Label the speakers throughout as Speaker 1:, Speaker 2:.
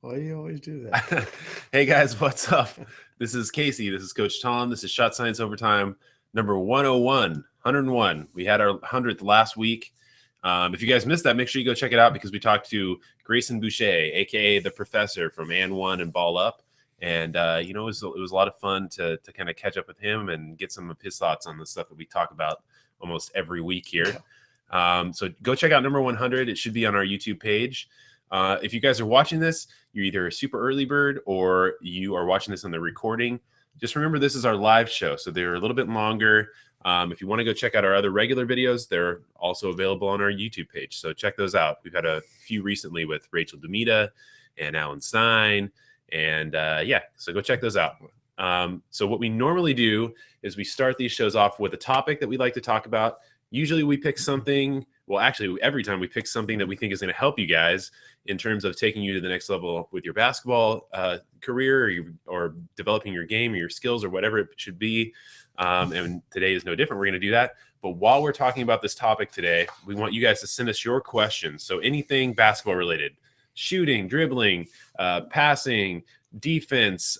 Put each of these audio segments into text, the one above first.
Speaker 1: Why do you always do that?
Speaker 2: Hey guys, what's up? This is Casey. This is Coach Tom. This is Shot Science Overtime number 101, 101. We had our 100th last week. If you guys missed that, make sure you go check it out because we talked to Grayson Boucher, aka the Professor from And One and Ball Up, and it was a lot of fun to kind of catch up with him and get some of his thoughts on the stuff that we talk about almost every week here. So go check out number 100. It should be on our YouTube page. If you guys are watching this, you're either a super early bird or you are watching this on the recording. Just remember, this is our live show, so they're a little bit longer. If you want to go check out our other regular videos, they're also available on our YouTube page. So check those out. We've had a few recently with Rachel Demita and Alan Stein. And so go check those out. So what we normally do is we start these shows off with a topic that we'd like to talk about. Usually we pick something, well, actually, every time we pick something that we think is going to help you guys in terms of taking you to the next level with your basketball career or developing your game or your skills or whatever it should be. And today is no different. We're going to do that. But while we're talking about this topic today, we want you guys to send us your questions. So anything basketball related, shooting, dribbling, passing, defense,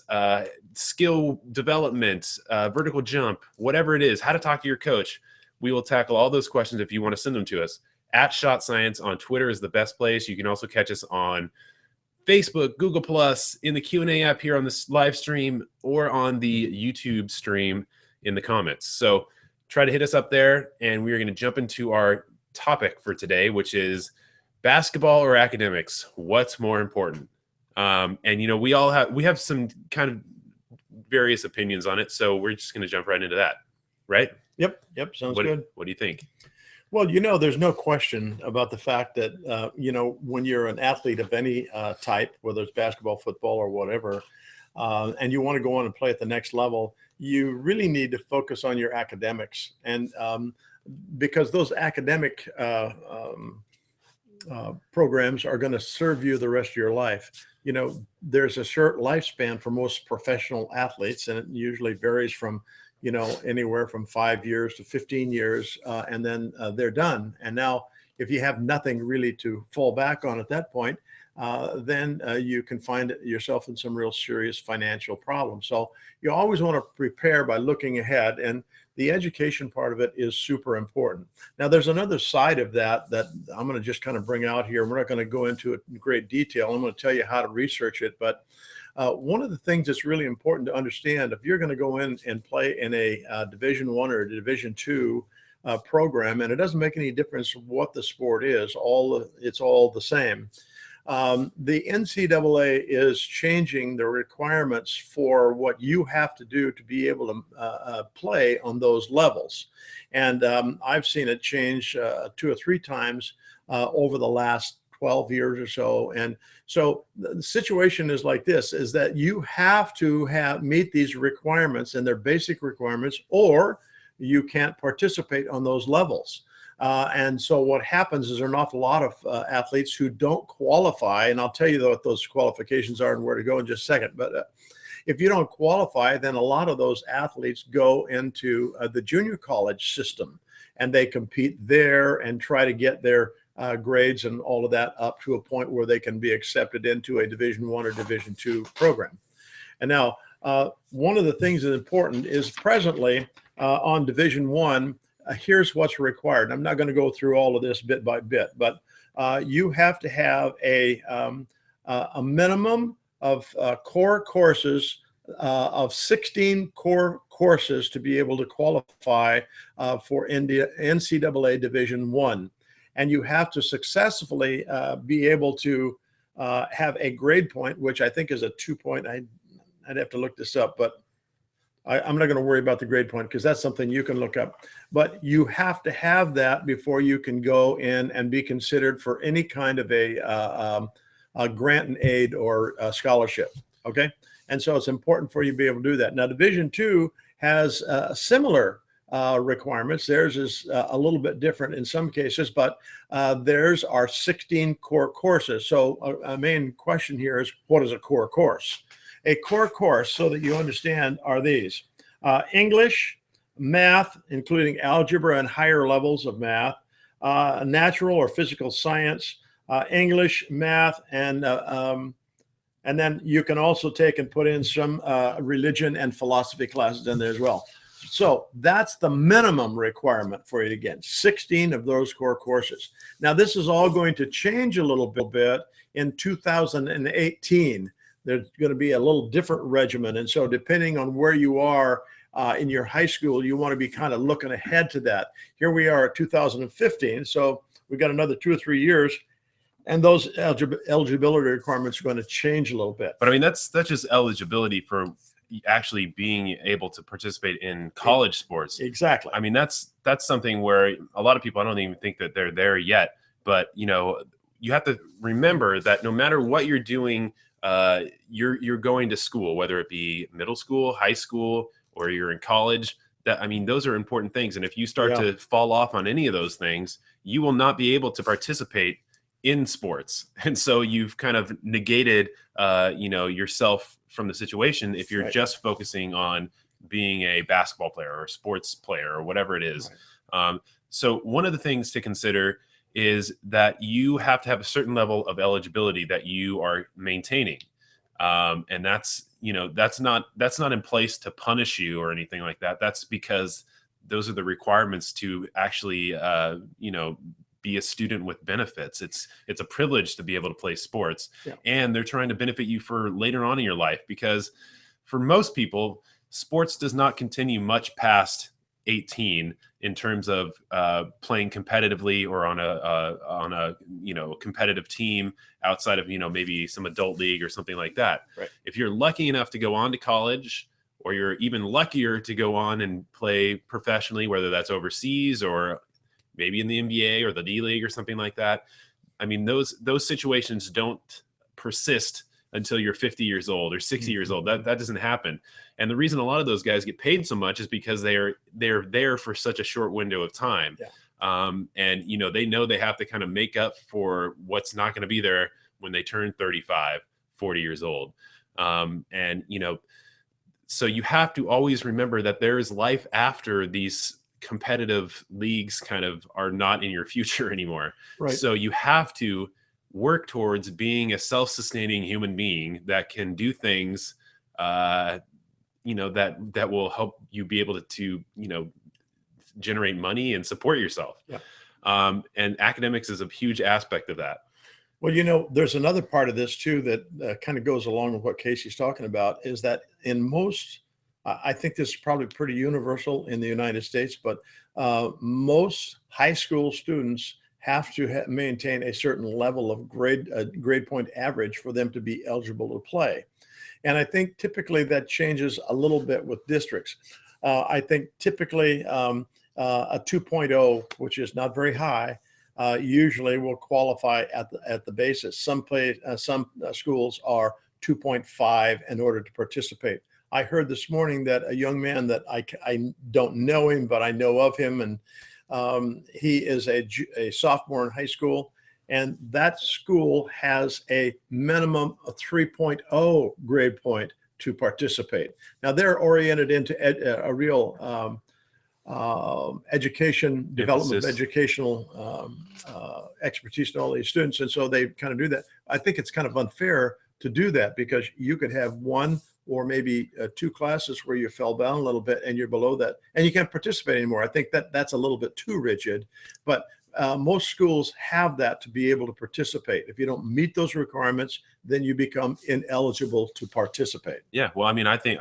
Speaker 2: skill development, vertical jump, whatever it is, how to talk to your coach. We will tackle all those questions if you want to send them to us. At Shot Science on Twitter is the best place. You can also catch us on Facebook, Google+, in the Q&A app here on this live stream, or on the YouTube stream in the comments. So try to hit us up there, and we are going to jump into our topic for today, which is basketball or academics. What's more important? We have some kind of various opinions on it, so we're just going to jump right into that, right?
Speaker 1: Yep. Sounds good.
Speaker 2: What do you think?
Speaker 1: Well, there's no question about the fact that, when you're an athlete of any type, whether it's basketball, football, or whatever, and you want to go on and play at the next level, you really need to focus on your academics. And because those academic programs are going to serve you the rest of your life. There's a short lifespan for most professional athletes, and it usually varies from anywhere from 5 years to 15 years, and then they're done. And now, if you have nothing really to fall back on at that point, then you can find yourself in some real serious financial problems. So you always want to prepare by looking ahead, and the education part of it is super important. Now, there's another side of that I'm going to just kind of bring out here. We're not going to go into it in great detail. I'm going to tell you how to research it, but one of the things that's really important to understand, if you're going to go in and play in a Division I or a Division II program, and it doesn't make any difference what the sport is, it's all the same. The NCAA is changing the requirements for what you have to do to be able to play on those levels. And I've seen it change 2 or 3 times over the last 12 years or so. And so the situation is like this, is that you have to meet these requirements, and they're basic requirements, or you can't participate on those levels. And so what happens is there are an awful lot of athletes who don't qualify. And I'll tell you what those qualifications are and where to go in just a second. But if you don't qualify, then a lot of those athletes go into the junior college system, and they compete there and try to get their grades and all of that up to a point where they can be accepted into a Division I or Division II program. And now, one of the things that's important is presently on Division I, here's what's required. I'm not going to go through all of this bit by bit, but you have to have a minimum of core courses of 16 core courses to be able to qualify for NCAA Division I. And you have to successfully be able to have a grade point, which I think is a 2-point. I'd have to look this up, but I'm not going to worry about the grade point because that's something you can look up. But you have to have that before you can go in and be considered for any kind of a grant and aid or a scholarship. Okay, and so it's important for you to be able to do that. Now, Division II has similar requirements. Theirs is a little bit different in some cases, but theirs are 16 core courses. So a main question here is, what is a core course? A core course, so that you understand, are these: English, math, including algebra and higher levels of math, natural or physical science, English, math, and And then you can also take and put in some religion and philosophy classes in there as well. So that's the minimum requirement for you to get 16 of those core courses. Now, this is all going to change a little bit in 2018. There's going to be a little different regimen. And so depending on where you are in your high school, you want to be kind of looking ahead to that. Here we are at 2015. So we've got another 2 or 3 years. And those eligibility requirements are going to change a little bit.
Speaker 2: But I mean, that's just eligibility for actually being able to participate in college sports.
Speaker 1: Exactly.
Speaker 2: I mean, that's something where a lot of people, I don't even think that they're there yet. But, you know, you have to remember that no matter what you're doing, you're going to school, whether it be middle school, high school, or you're in college. That, I mean, those are important things. And if you start to fall off on any of those things, you will not be able to participate in sports. And so you've kind of negated, you know, yourself from the situation if you're just focusing on being a basketball player or a sports player or whatever it is. So one of the things to consider is that you have to have a certain level of eligibility that you are maintaining. And that's, you know, that's not in place to punish you or anything like that. That's because those are the requirements to actually, you know, be a student with benefits. It's a privilege to be able to play sports, and they're trying to benefit you for later on in your life, because for most people, sports does not continue much past 18 in terms of playing competitively or on a you know, competitive team outside of, you know, maybe some adult league or something like that. If you're lucky enough to go on to college, or you're even luckier to go on and play professionally, whether that's overseas or maybe in the NBA or the D League or something like that. I mean, those situations don't persist until you're 50 years old or 60 years old. That doesn't happen. And the reason a lot of those guys get paid so much is because they're there for such a short window of time. And, you know, they know they have to kind of make up for what's not going to be there when they turn 35, 40 years old. And, you know, so you have to always remember that there is life after these competitive leagues kind of are not in your future anymore. So you have to work towards being a self-sustaining human being that can do things, you know, that will help you be able to, you know, generate money and support yourself. And academics is a huge aspect of that.
Speaker 1: Well, you know, there's another part of this too that kind of goes along with what Casey's talking about, is that in most, I think this is probably pretty universal in the United States, but most high school students have to maintain a certain level of grade point average for them to be eligible to play. And I think typically that changes a little bit with districts. I think typically a 2.0, which is not very high, usually will qualify at the basis. Some schools are 2.5 in order to participate. I heard this morning that a young man that I don't know him, but I know of him, and he is a sophomore in high school, and that school has a minimum of 3.0 grade point to participate. Now they're oriented into a real education, development of educational expertise to all these students, and so they kind of do that. I think it's kind of unfair to do that, because you could have one or maybe 2 classes where you fell down a little bit and you're below that and you can't participate anymore. I think that's a little bit too rigid, but most schools have that to be able to participate. If you don't meet those requirements, then you become ineligible to participate.
Speaker 2: Yeah, well, I mean, I think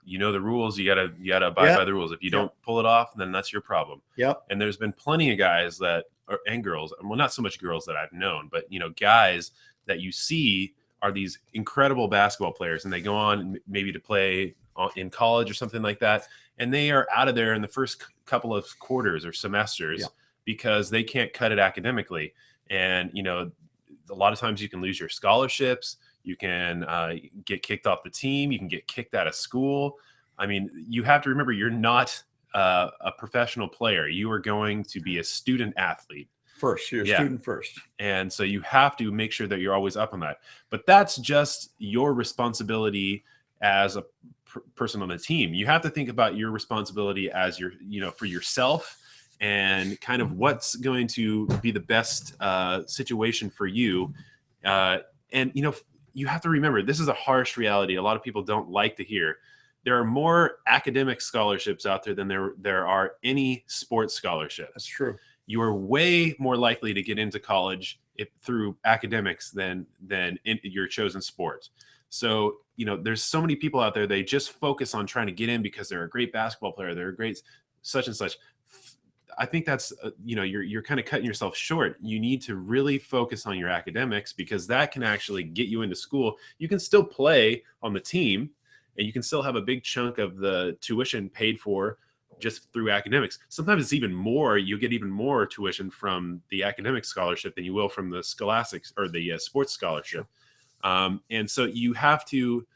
Speaker 2: you know the rules. You gotta abide by the rules. If you don't pull it off, then that's your problem. And there's been plenty of guys and girls, well, not so much girls that I've known, but, you know, guys that you see are these incredible basketball players, and they go on maybe to play in college or something like that, and they are out of there in the first couple of quarters or semesters because they can't cut it academically. And, you know, a lot of times you can lose your scholarships, you can get kicked off the team, you can get kicked out of school. I mean, you have to remember, you're not a professional player. You are going to be a student athlete.
Speaker 1: First, you're a student first.
Speaker 2: And so you have to make sure that you're always up on that. But that's just your responsibility as a person on the team. You have to think about your responsibility as for yourself, and kind of what's going to be the best situation for you. And, you know, you have to remember, this is a harsh reality a lot of people don't like to hear. There are more academic scholarships out there than there are any sports scholarships.
Speaker 1: That's true.
Speaker 2: You are way more likely to get into college through academics than in your chosen sport. So, there's so many people out there, they just focus on trying to get in because they're a great basketball player, they're a great such and such. I think that's you're kind of cutting yourself short. You need to really focus on your academics, because that can actually get you into school. You can still play on the team, and you can still have a big chunk of the tuition paid for just through academics. Sometimes it's even more. You get even more tuition from the academic scholarship than you will from the scholastics or the sports scholarship. And so you have to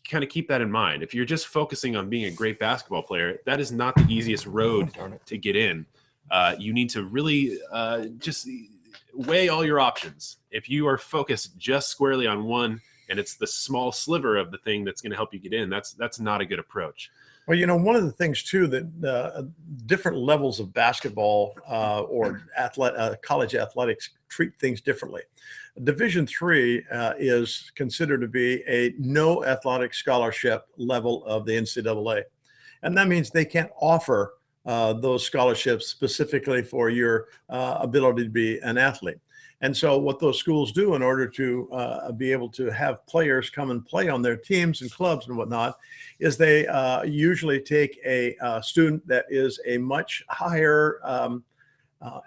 Speaker 2: kind of keep that in mind. If you're just focusing on being a great basketball player, that is not the easiest road to get in. You need to really just weigh all your options. If you are focused just squarely on one, and it's the small sliver of the thing that's going to help you get in, that's not a good approach.
Speaker 1: Well, one of the things too that different levels of basketball or college athletics treat things differently. Division III is considered to be a no athletic scholarship level of the NCAA, and that means they can't offer those scholarships specifically for your ability to be an athlete. And so what those schools do in order to be able to have players come and play on their teams and clubs and whatnot is they usually take a student that is a much higher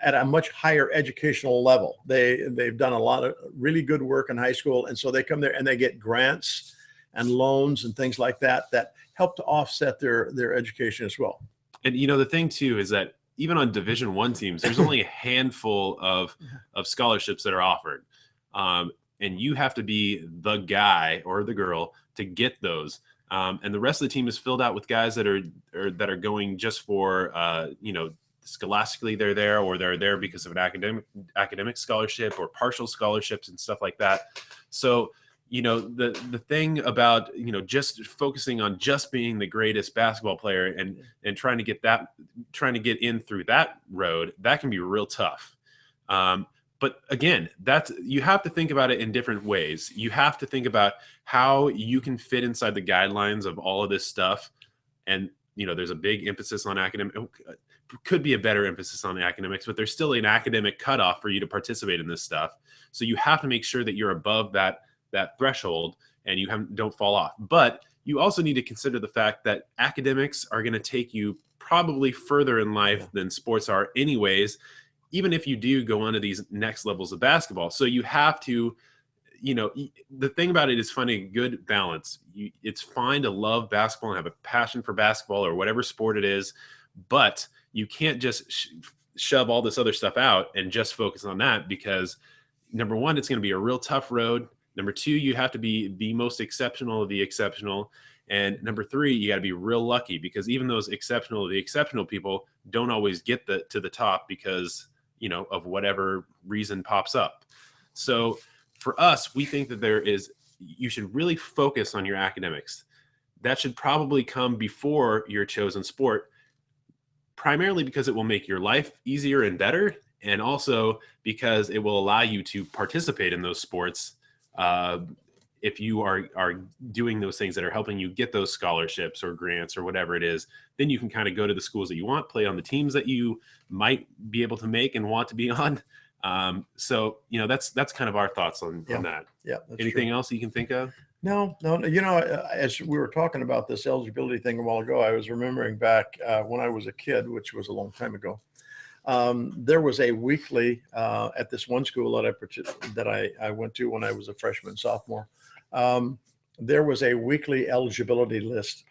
Speaker 1: at a much higher educational level. They've done a lot of really good work in high school, and so they come there and they get grants and loans and things like that that help to offset their education as well.
Speaker 2: And the thing too is that even on Division I teams, there's only a handful of scholarships that are offered. And you have to be the guy or the girl to get those. And the rest of the team is filled out with guys that are going just for, scholastically they're there, or they're there because of an academic scholarship or partial scholarships and stuff like that. So, the thing about, just focusing on just being the greatest basketball player and trying to get in through that road, that can be real tough. But again, you have to think about it in different ways. You have to think about how you can fit inside the guidelines of all of this stuff. And, there's a big emphasis on academic, could be a better emphasis on the academics, but there's still an academic cutoff for you to participate in this stuff. So you have to make sure that you're above that threshold and you don't fall off. But you also need to consider the fact that academics are going to take you probably further in life than sports are anyways, even if you do go on to these next levels of basketball. So you have to, the thing about it is finding a good balance. It's fine to love basketball and have a passion for basketball or whatever sport it is, but you can't just shove all this other stuff out and just focus on that, because number one, it's going to be a real tough road. Number two, you have to be the most exceptional of the exceptional. And number three, you got to be real lucky, because even those the exceptional people don't always get to the top because, of whatever reason pops up. So for us, we think that you should really focus on your academics. That should probably come before your chosen sport, primarily because it will make your life easier and better, and also because it will allow you to participate in those sports. If you are doing those things that are helping you get those scholarships or grants or whatever it is, then you can kind of go to the schools that you want, play on the teams that you might be able to make and want to be on. So, that's kind of our thoughts on that.
Speaker 1: Yeah.
Speaker 2: Anything else you can think of?
Speaker 1: No. As we were talking about this eligibility thing a while ago, I was remembering back when I was a kid, which was a long time ago. There was a weekly at this one school that I went to when I was a freshman, sophomore. There was a weekly eligibility list,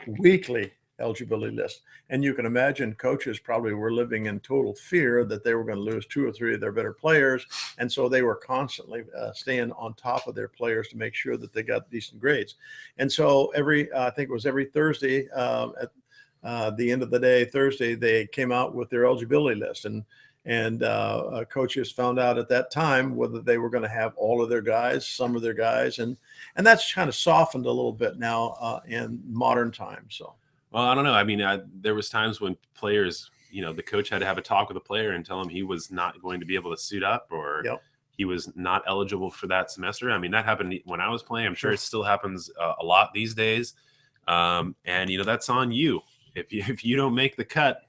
Speaker 1: and you can imagine coaches probably were living in total fear that they were going to lose 2 or 3 of their better players, and so they were constantly staying on top of their players to make sure that they got decent grades. And so I think it was every Thursday at the end of the day, Thursday, they came out with their eligibility list, and coaches found out at that time whether they were going to have all of their guys, some of their guys, and that's kind of softened a little bit now in modern times. So,
Speaker 2: well, I don't know. I mean, there was times when players, the coach had to have a talk with the player and tell him he was not going to be able to suit up, or he was not eligible for that semester. I mean, that happened when I was playing. I'm sure
Speaker 1: Sure.
Speaker 2: it still happens a lot these days. And that's on you. If you don't make the cut,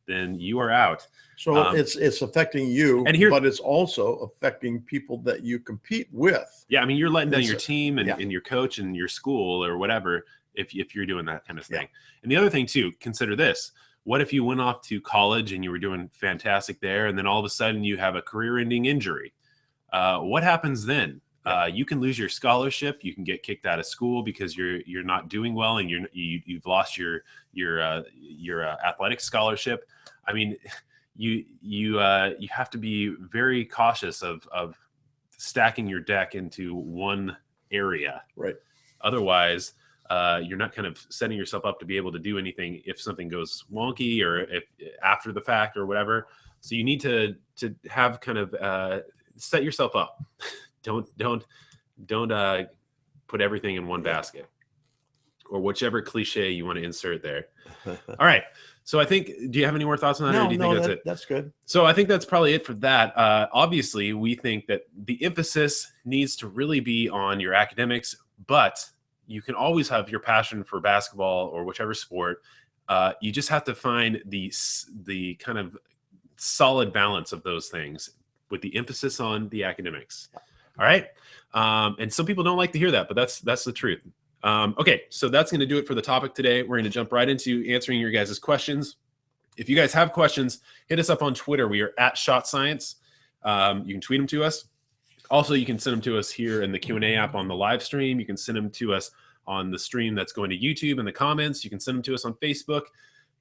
Speaker 2: then you are out.
Speaker 1: So it's affecting you,
Speaker 2: and here,
Speaker 1: but it's also affecting people that you compete with.
Speaker 2: Yeah, I mean, you're letting down your team and,
Speaker 1: yeah.
Speaker 2: and your coach and your school or whatever if you're doing that kind of thing.
Speaker 1: Yeah.
Speaker 2: And the other thing too, consider this. What if you went off to college and you were doing fantastic there, and then all of a sudden you have a career-ending injury? What happens then? You can lose your scholarship. You can get kicked out of school because you're not doing well, and you've lost your athletic scholarship. I mean, you have to be very cautious of stacking your deck into one area.
Speaker 1: Right.
Speaker 2: Otherwise, you're not kind of setting yourself up to be able to do anything if something goes wonky or if after the fact or whatever. So you need to have kind of set yourself up. Don't put everything in one basket, or whichever cliche you want to insert there. All right. So I think, do you have any more thoughts on that?
Speaker 1: No,
Speaker 2: or do you think that's it?
Speaker 1: That's good.
Speaker 2: So I think that's probably it for that. Obviously, we think that the emphasis needs to really be on your academics, but you can always have your passion for basketball or whichever sport. You just have to find the kind of solid balance of those things with the emphasis on the academics. All right. And some people don't like to hear that, but that's the truth. Okay, so that's going to do it for the topic today. We're going to jump right into answering your guys' questions. If you guys have questions, hit us up on Twitter. We are at Shot Science. You can tweet them to us. Also, you can send them to us here in the Q&A app on the live stream. You can send them to us on the stream that's going to YouTube in the comments. You can send them to us on Facebook,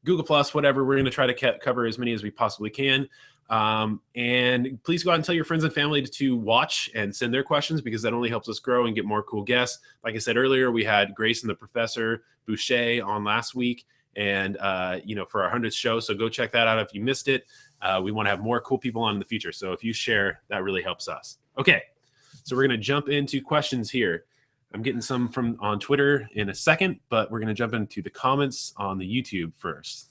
Speaker 2: Google+, whatever. We're going to try to cover as many as we possibly can. And please go out and tell your friends and family to watch and send their questions, because that only helps us grow and get more cool guests. Like I said earlier, we had Grace and the Professor Boucher on last week, and for our 100th show. So go check that out if you missed it. We want to have more cool people on in the future. So if you share, that really helps us. Okay, so we're going to jump into questions here. I'm getting some from on Twitter in a second, but we're going to jump into the comments on the YouTube first.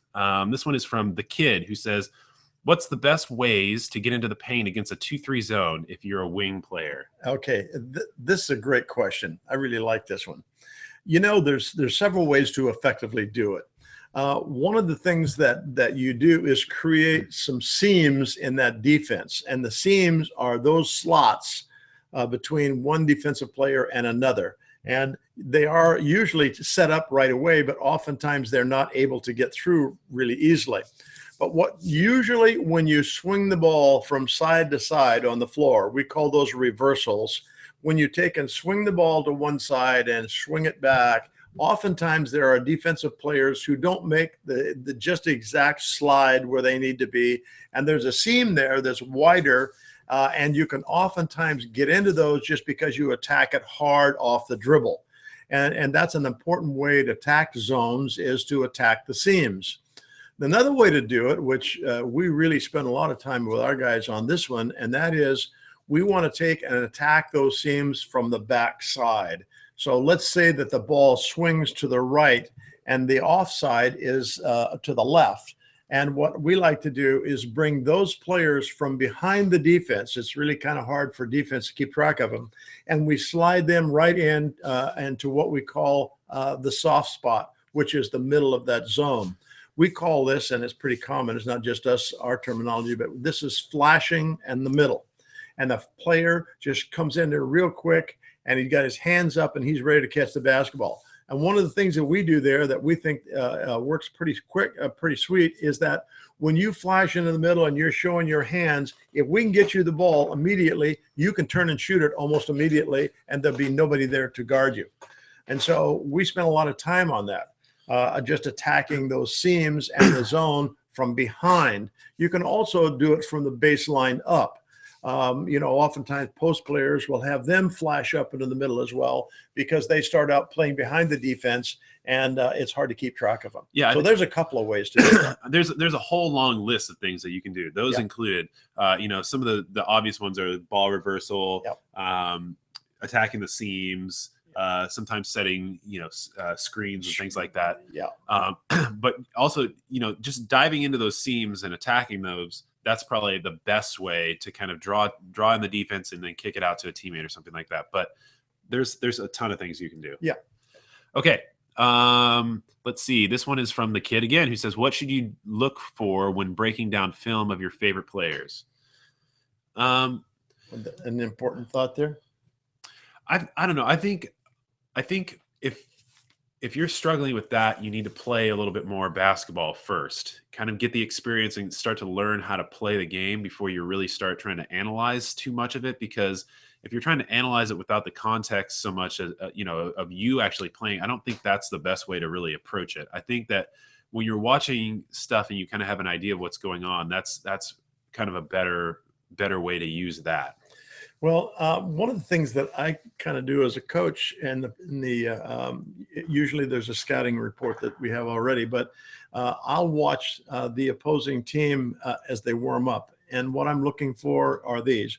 Speaker 2: This one is from The Kid, who says, what's the best ways to get into the paint against a 2-3 zone if you're a wing player?
Speaker 1: Okay, this is a great question. I really like this one. There's several ways to effectively do it. One of the things that you do is create some seams in that defense, and the seams are those slots between one defensive player and another. And they are usually set up right away, but oftentimes they're not able to get through really easily. But usually when you swing the ball from side to side on the floor, we call those reversals. When you take and swing the ball to one side and swing it back, oftentimes there are defensive players who don't make the just exact slide where they need to be. And there's a seam there that's wider, and you can oftentimes get into those just because you attack it hard off the dribble. And that's an important way to attack zones, is to attack the seams. Another way to do it, which we really spend a lot of time with our guys on this one, and that is we want to take and attack those seams from the back side. So let's say that the ball swings to the right and the offside is to the left. And what we like to do is bring those players from behind the defense. It's really kind of hard for defense to keep track of them. And we slide them right in into what we call the soft spot, which is the middle of that zone. We call this, and it's pretty common, it's not just us, our terminology, but this is flashing in the middle. And the player just comes in there real quick, and he's got his hands up and he's ready to catch the basketball. And one of the things that we do there that we think works pretty quick, pretty sweet, is that when you flash into the middle and you're showing your hands, if we can get you the ball immediately, you can turn and shoot it almost immediately, and there'll be nobody there to guard you. And so we spend a lot of time on that. Just attacking those seams and the zone from behind. You can also do it from the baseline up. Oftentimes post players will have them flash up into the middle as well, because they start out playing behind the defense, and it's hard to keep track of them. Yeah. So there's a couple of ways to do that.
Speaker 2: There's a whole long list of things that you can do. Those included, some of the obvious ones are ball reversal, attacking the seams, sometimes setting, screens and things like that.
Speaker 1: Yeah.
Speaker 2: But also, just diving into those seams and attacking those, that's probably the best way to kind of draw in the defense and then kick it out to a teammate or something like that. But there's a ton of things you can do.
Speaker 1: Yeah.
Speaker 2: Okay. Let's see. This one is from the kid again, who says, what should you look for when breaking down film of your favorite players?
Speaker 1: An important thought there.
Speaker 2: I don't know. I think if you're struggling with that, you need to play a little bit more basketball first, kind of get the experience and start to learn how to play the game before you really start trying to analyze too much of it. Because if you're trying to analyze it without the context so much as, of you actually playing, I don't think that's the best way to really approach it. I think that when you're watching stuff and you kind of have an idea of what's going on, that's kind of a better way to use that.
Speaker 1: Well, one of the things that I kind of do as a coach, and usually there's a scouting report that we have already, but I'll watch the opposing team as they warm up. And what I'm looking for are these: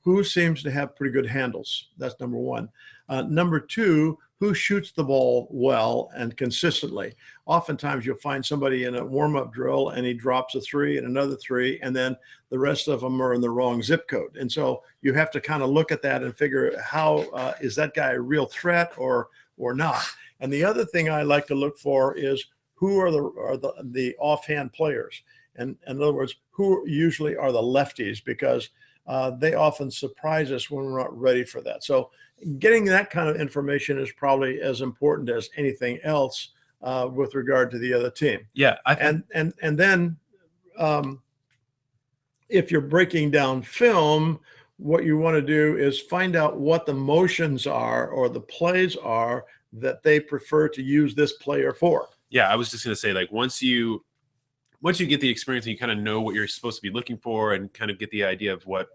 Speaker 1: who seems to have pretty good handles? That's number one. Number two, who shoots the ball well and consistently? Oftentimes you'll find somebody in a warm-up drill and he drops a three and another three, and then the rest of them are in the wrong zip code. And so you have to kind of look at that and figure how is that guy a real threat or not? And the other thing I like to look for is who are the offhand players. And in other words, who usually are the lefties, because they often surprise us when we're not ready for that. So getting that kind of information is probably as important as anything else with regard to the other team.
Speaker 2: Yeah.
Speaker 1: And then if you're breaking down film, what you want to do is find out what the motions are or the plays are that they prefer to use this player for.
Speaker 2: Yeah. I was just going to say, like, once you get the experience and you kind of know what you're supposed to be looking for and kind of get the idea of what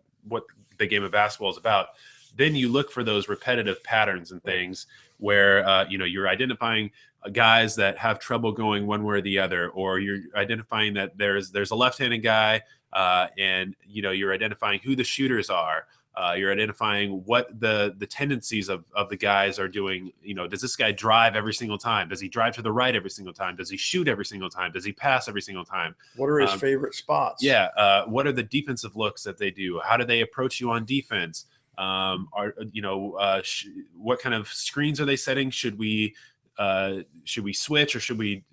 Speaker 2: the game of basketball is about, then you look for those repetitive patterns and things where, you're identifying guys that have trouble going one way or the other, or you're identifying that there's a left-handed guy and, you're identifying who the shooters are. You're identifying what the tendencies of the guys are doing. Does this guy drive every single time? Does he drive to the right every single time? Does he shoot every single time? Does he pass every single time?
Speaker 1: What are his favorite spots?
Speaker 2: Yeah. What are the defensive looks that they do? How do they approach you on defense? What kind of screens are they setting? Should we switch or should we,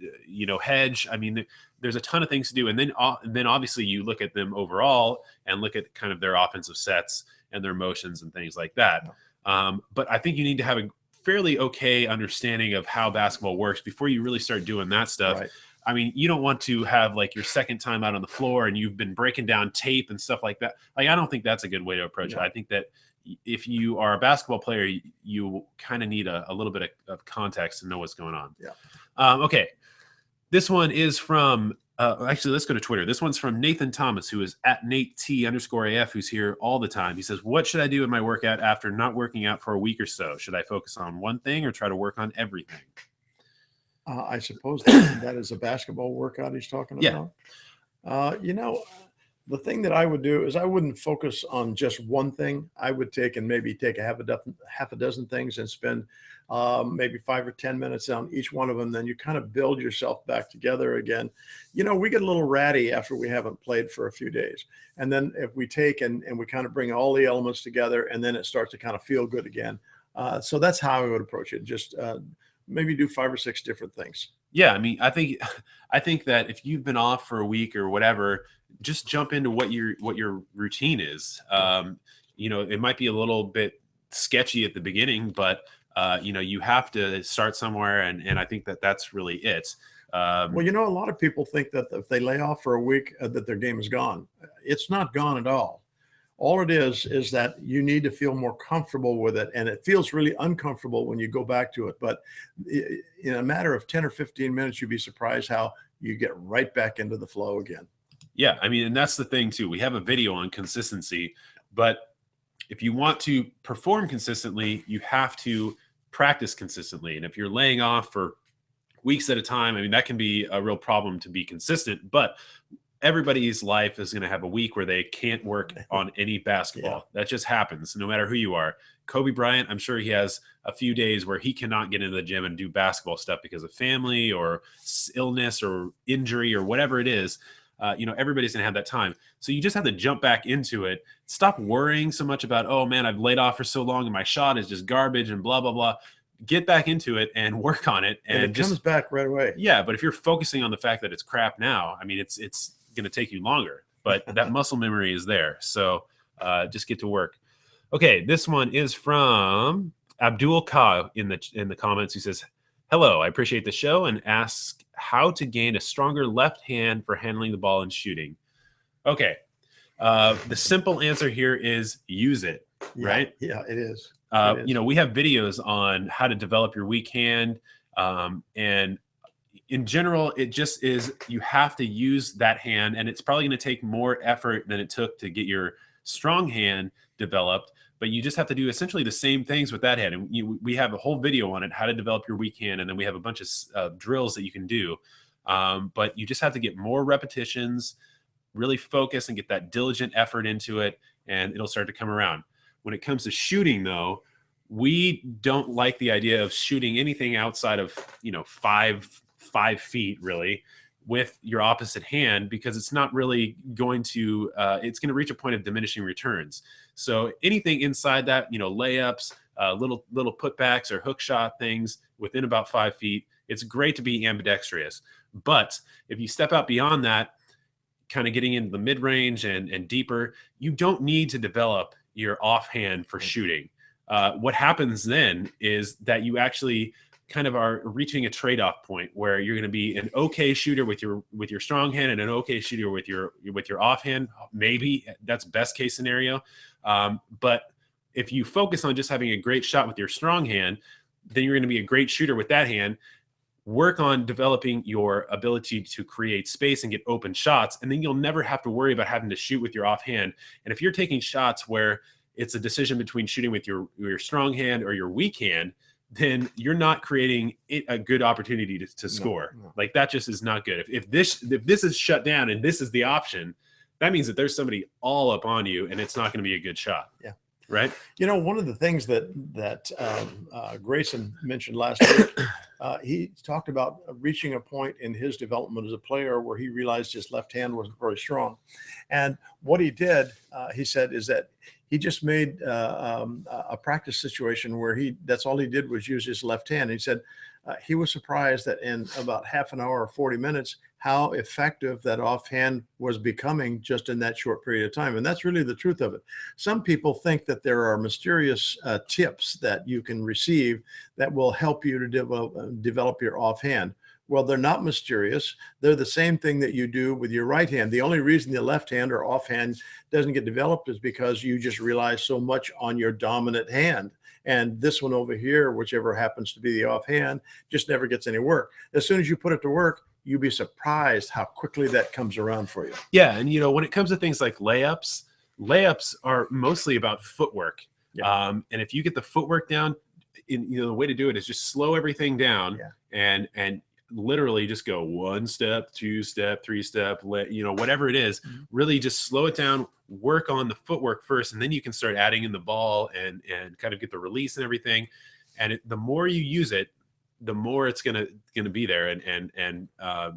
Speaker 2: hedge? I mean, there's a ton of things to do. And then obviously you look at them overall and look at kind of their offensive sets and their motions and things like that. But I think you need to have a fairly okay understanding of how basketball works before you really start doing that stuff.
Speaker 1: Right.
Speaker 2: I mean, you don't want to have like your second time out on the floor and you've been breaking down tape and stuff like that. Like, I don't think that's a good way to approach it. I think that if you are a basketball player, you kind of need a little bit of context to know what's going on.
Speaker 1: Yeah.
Speaker 2: Okay. This one is from, actually, let's go to Twitter. This one's from Nathan Thomas, who is at NateT_AF, who's here all the time. He says, what should I do in my workout after not working out for a week or so? Should I focus on one thing or try to work on everything?
Speaker 1: I suppose that is a basketball workout he's talking about. Yeah. The thing that I would do is I wouldn't focus on just one thing. I would take a half a dozen things and spend maybe 5 or 10 minutes on each one of them. Then you kind of build yourself back together again. We get a little ratty after we haven't played for a few days. And then if we take and we kind of bring all the elements together, and then it starts to kind of feel good again. So that's how I would approach it. Just maybe do 5 or 6 different things.
Speaker 2: Yeah. I mean, I think that if you've been off for a week or whatever, just jump into what your routine is. It might be a little bit sketchy at the beginning, but you have to start somewhere. And I think that that's really it.
Speaker 1: Well, a lot of people think that if they lay off for a week, that their game is gone. It's not gone at all. All it is that you need to feel more comfortable with it. And it feels really uncomfortable when you go back to it. But in a matter of 10 or 15 minutes, you'd be surprised how you get right back into the flow again.
Speaker 2: Yeah. I mean, and that's the thing too. We have a video on consistency, but if you want to perform consistently, you have to practice consistently. And if you're laying off for weeks at a time, I mean, that can be a real problem to be consistent, but everybody's life is going to have a week where they can't work on any basketball. Yeah. That just happens no matter who you are. Kobe Bryant, I'm sure he has a few days where he cannot get into the gym and do basketball stuff because of family or illness or injury or whatever it is. everybody's gonna have that time. So you just have to jump back into it. Stop worrying so much about, oh man, I've laid off for so long and my shot is just garbage and blah blah blah. Get back into it and work on it,
Speaker 1: and it
Speaker 2: just
Speaker 1: comes back right away.
Speaker 2: Yeah, but if you're focusing on the fact that it's crap now, I mean, it's going to take you longer, but that muscle memory is there. So just get to work. Okay, this one is from Abdul Ka in the comments, who says, "Hello, I appreciate the show and ask how to gain a stronger left hand for handling the ball and shooting." Okay, the simple answer here is use it. Right?
Speaker 1: Yeah, it is.
Speaker 2: We have videos on how to develop your weak hand, and in general, it just is, you have to use that hand, and it's probably going to take more effort than it took to get your strong hand developed, but you just have to do essentially the same things with that hand. And we have a whole video on it, how to develop your weak hand, and then we have a bunch of drills that you can do. But you just have to get more repetitions, really focus and get that diligent effort into it, and it'll start to come around. When it comes to shooting, though, we don't like the idea of shooting anything outside of 5 feet really with your opposite hand, because it's not really going to it's going to reach a point of diminishing returns. So anything inside that, layups, little putbacks or hook shot things within about 5 feet, it's great to be ambidextrous. But if you step out beyond that, kind of getting into the mid-range and deeper, you don't need to develop your offhand for shooting. What happens then is that you actually kind of are reaching a trade-off point where you're going to be an okay shooter with your strong hand and an okay shooter with your offhand. Maybe that's best case scenario. But if you focus on just having a great shot with your strong hand, then you're going to be a great shooter with that hand. Work on developing your ability to create space and get open shots, and then you'll never have to worry about having to shoot with your offhand. And if you're taking shots where it's a decision between shooting with your strong hand or your weak hand, then you're not creating a good opportunity to score. No. Like, that just is not good. If this is shut down and this is the option, that means that there's somebody all up on you, and it's not going to be a good shot.
Speaker 1: Yeah.
Speaker 2: Right.
Speaker 1: One of the things that Grayson mentioned last week, he talked about reaching a point in his development as a player where he realized his left hand wasn't very strong. And what he did, he said, is that he just made a practice situation where that's all he did was use his left hand. He said he was surprised that in about half an hour or 40 minutes, how effective that offhand was becoming just in that short period of time. And that's really the truth of it. Some people think that there are mysterious tips that you can receive that will help you to develop your offhand. Well, they're not mysterious. They're the same thing that you do with your right hand. The only reason the left hand or offhand doesn't get developed is because you just rely so much on your dominant hand. And this one over here, whichever happens to be the offhand, just never gets any work. As soon as you put it to work, you'd be surprised how quickly that comes around for you.
Speaker 2: Yeah. And, when it comes to things like layups are mostly about footwork. Yeah. And if you get the footwork down, the way to do it is just slow everything down. Yeah. And literally just go 1 step, 2 step, 3 step, whatever it is, really just slow it down, work on the footwork first, and then you can start adding in the ball and kind of get the release and everything. And the more you use it, the more it's gonna be there and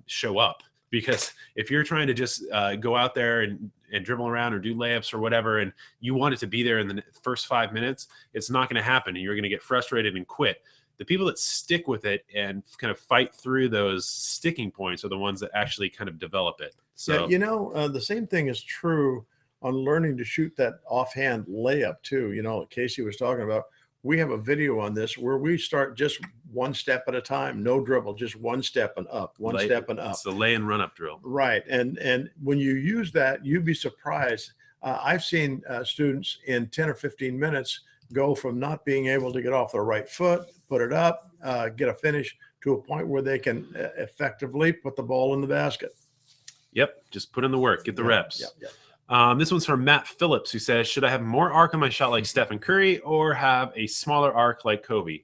Speaker 2: show up. Because if you're trying to just go out there and dribble around or do layups or whatever, and you want it to be there in the first 5 minutes, it's not going to happen, and you're going to get frustrated and quit. The people that stick with it and kind of fight through those sticking points are the ones that actually kind of develop it. So,
Speaker 1: the same thing is true on learning to shoot that offhand layup too. Casey was talking about, we have a video on this where we start just 1 step at a time, no dribble, just 1 step and up, step and up.
Speaker 2: It's the lay and run up drill.
Speaker 1: Right. And when you use that, you'd be surprised. I've seen students in 10 or 15 minutes go from not being able to get off their right foot, put it up, get a finish, to a point where they can effectively put the ball in the basket.
Speaker 2: Yep. Just put in the work, get the reps.
Speaker 1: Yep.
Speaker 2: This one's from Matt Phillips, who says, should I have more arc on my shot like Stephen Curry or have a smaller arc like Kobe?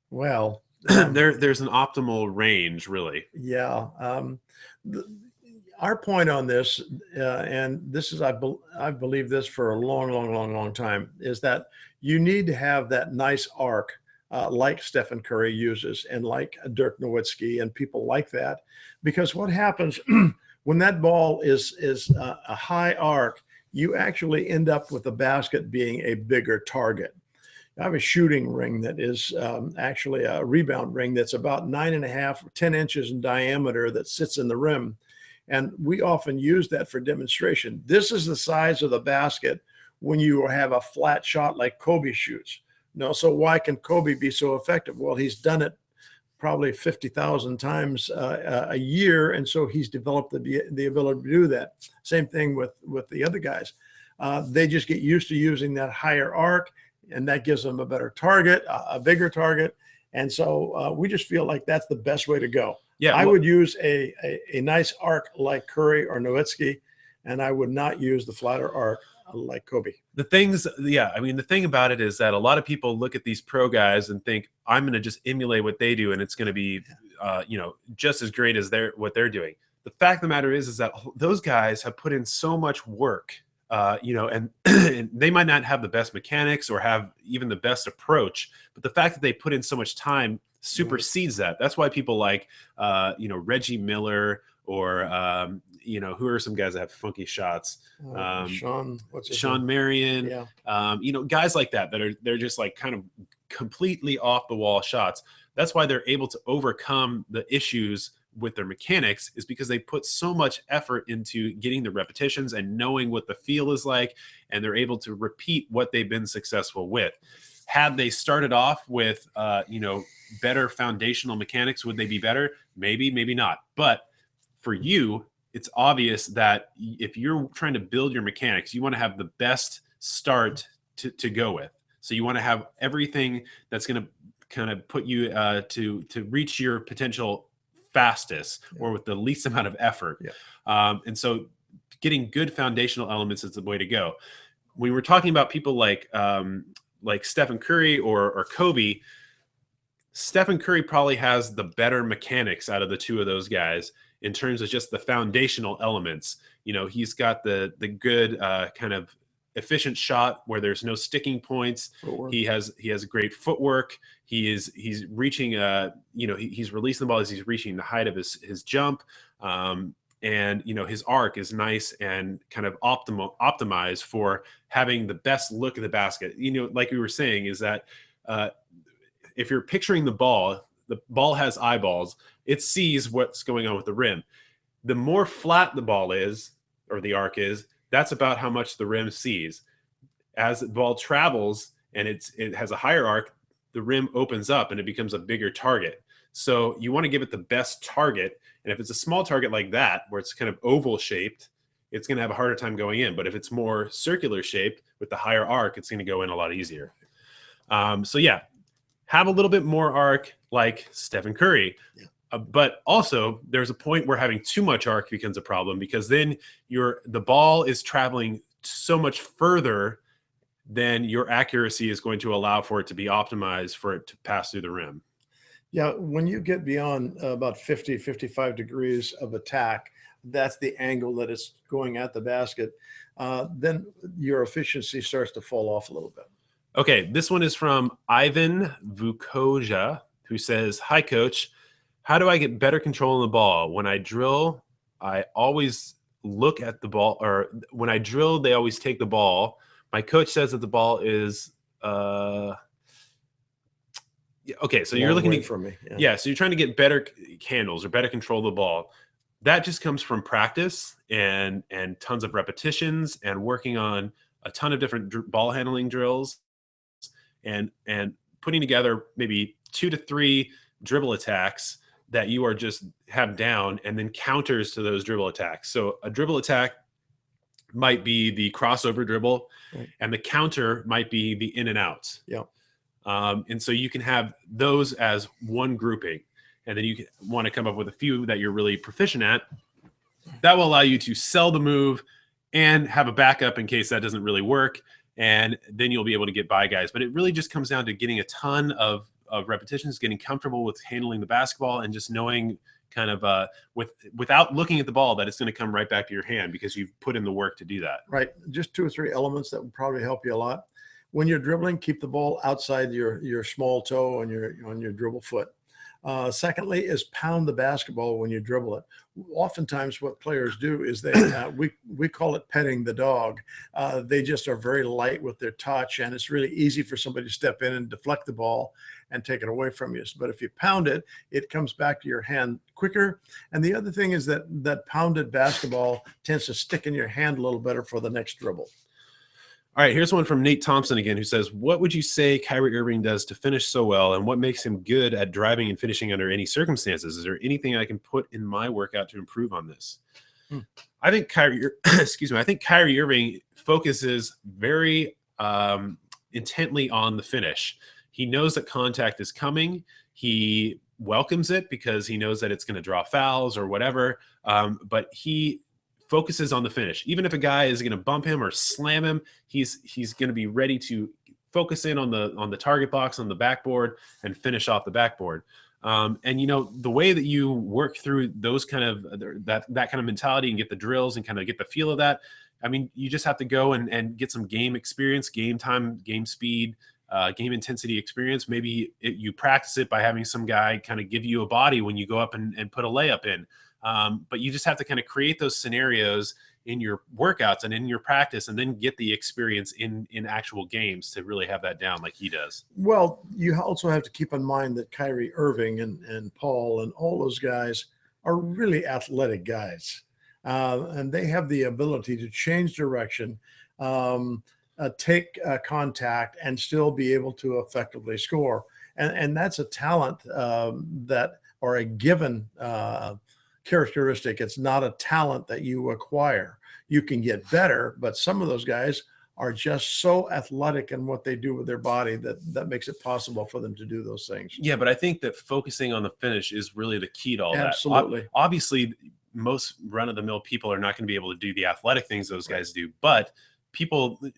Speaker 1: Well,
Speaker 2: there's an optimal range, really.
Speaker 1: Yeah. Our point on this, and this is, I believe this for a long time, is that you need to have that nice arc like Stephen Curry uses and like Dirk Nowitzki and people like that. Because what happens when that ball is a high arc, you actually end up with the basket being a bigger target. I have a shooting ring that is actually a rebound ring that's about 9.5 or 10 inches in diameter that sits in the rim. And we often use that for demonstration. This is the size of the basket when you have a flat shot like Kobe shoots. No, so why can Kobe be so effective? Well, he's done it probably 50,000 times a year. And so he's developed the ability to do that. Same thing with the other guys. They just get used to using that higher arc, and that gives them a better target, a bigger target. And so we just feel like that's the best way to go.
Speaker 2: Yeah,
Speaker 1: I would use a nice arc like Curry or Nowitzki, and I would not use the flatter arc like Kobe.
Speaker 2: The thing about it is that a lot of people look at these pro guys and think, I'm going to just emulate what they do, and it's going to be, just as great as what they're doing. The fact of the matter is that those guys have put in so much work, and they might not have the best mechanics or have even the best approach, but the fact that they put in so much time supersedes that. That's why people like, Reggie Miller or, who are some guys that have funky shots? Sean Marion, guys like that they're just like kind of completely off the wall shots. That's why they're able to overcome the issues with their mechanics, is because they put so much effort into getting the repetitions and knowing what the feel is like, and they're able to repeat what they've been successful with. Had they started off with, better foundational mechanics, would they be better? Maybe, maybe not. But for you, it's obvious that if you're trying to build your mechanics, you want to have the best start to go with. So you want to have everything that's going to kind of put you to reach your potential fastest, or with the least amount of effort. And so getting good foundational elements is the way to go. When we're talking about people like Stephen Curry or Kobe, Stephen Curry probably has the better mechanics out of the two of those guys in terms of just the foundational elements. He's got the good kind of efficient shot where there's no sticking points. Footwork. He has great footwork. He's reaching he's releasing the ball as he's reaching the height of his jump. And his arc is nice and kind of optimized for having the best look at the basket. Like we were saying, is that if you're picturing the ball has eyeballs. It sees what's going on with the rim. The more flat the ball is, or the arc is, that's about how much the rim sees. As the ball travels and it has a higher arc, the rim opens up and it becomes a bigger target. So you want to give it the best target. And if it's a small target like that, where it's kind of oval shaped, it's going to have a harder time going in. But if it's more circular shaped with the higher arc, it's going to go in a lot easier. Have a little bit more arc like Stephen Curry. But also there's a point where having too much arc becomes a problem, because then the ball is traveling so much further than your accuracy is going to allow for it to be optimized for it to pass through the rim.
Speaker 1: Yeah, when you get beyond about 50, 55 degrees of attack, that's the angle that it's going at the basket, then your efficiency starts to fall off a little bit.
Speaker 2: Okay, this one is from Ivan Vukoja, who says, "Hi, Coach. How do I get better control on the ball? When I drill, I always look at the ball, or when I drill, they always take the ball. My coach says that the ball is okay, so you're looking
Speaker 1: for me.
Speaker 2: So you're trying to get better handles or better control of the ball. That just comes from practice and tons of repetitions and working on a ton of different ball handling drills and putting together maybe 2 to 3 dribble attacks that you are just have down, and then counters to those dribble attacks. So a dribble attack might be the crossover dribble, right, and the counter might be the in and out. And so you can have those as one grouping, and then you want to come up with a few that you're really proficient at. That will allow you to sell the move and have a backup in case that doesn't really work. And then you'll be able to get by guys. But it really just comes down to getting a ton of repetitions, getting comfortable with handling the basketball, and just knowing kind of without looking at the ball that it's going to come right back to your hand because you've put in the work to do that.
Speaker 1: Right. Just 2 or 3 elements that would probably help you a lot. When you're dribbling, keep the ball outside your small toe on your dribble foot. Secondly, is pound the basketball when you dribble it. Oftentimes, what players do is we call it petting the dog. They just are very light with their touch, and it's really easy for somebody to step in and deflect the ball and take it away from you. But if you pound it, it comes back to your hand quicker. And the other thing is that pounded basketball tends to stick in your hand a little better for the next dribble.
Speaker 2: All right, here's one from Nate Thompson again, who says, what would you say Kyrie Irving does to finish so well, and what makes him good at driving and finishing under any circumstances? Is there anything I can put in my workout to improve on this? I think I think Kyrie Irving focuses very intently on the finish. He knows that contact is coming. He welcomes it because he knows that it's going to draw fouls or whatever, but he focuses on the finish. Even if a guy is going to bump him or slam him, he's going to be ready to focus in on the target box on the backboard and finish off the backboard. And you know, the way that you work through those kind of that kind of mentality and get the drills and kind of get the feel of that, I mean, you just have to go and get some game experience, game time, game speed, game intensity experience. Maybe you practice it by having some guy kind of give you a body when you go up and put a layup in. But you just have to kind of create those scenarios in your workouts and in your practice, and then get the experience in actual games to really have that down like he does.
Speaker 1: Well, you also have to keep in mind that Kyrie Irving and Paul and all those guys are really athletic guys. And they have the ability to change direction, take contact, and still be able to effectively score. And that's a talent or a given characteristic. It's not a talent that you acquire. You can get better, but some of those guys are just so athletic in what they do with their body that makes it possible for them to do those things.
Speaker 2: Yeah, but I think that focusing on the finish is really the key to all that.
Speaker 1: Absolutely.
Speaker 2: Obviously, most run-of-the-mill people are not going to be able to do the athletic things those guys do, but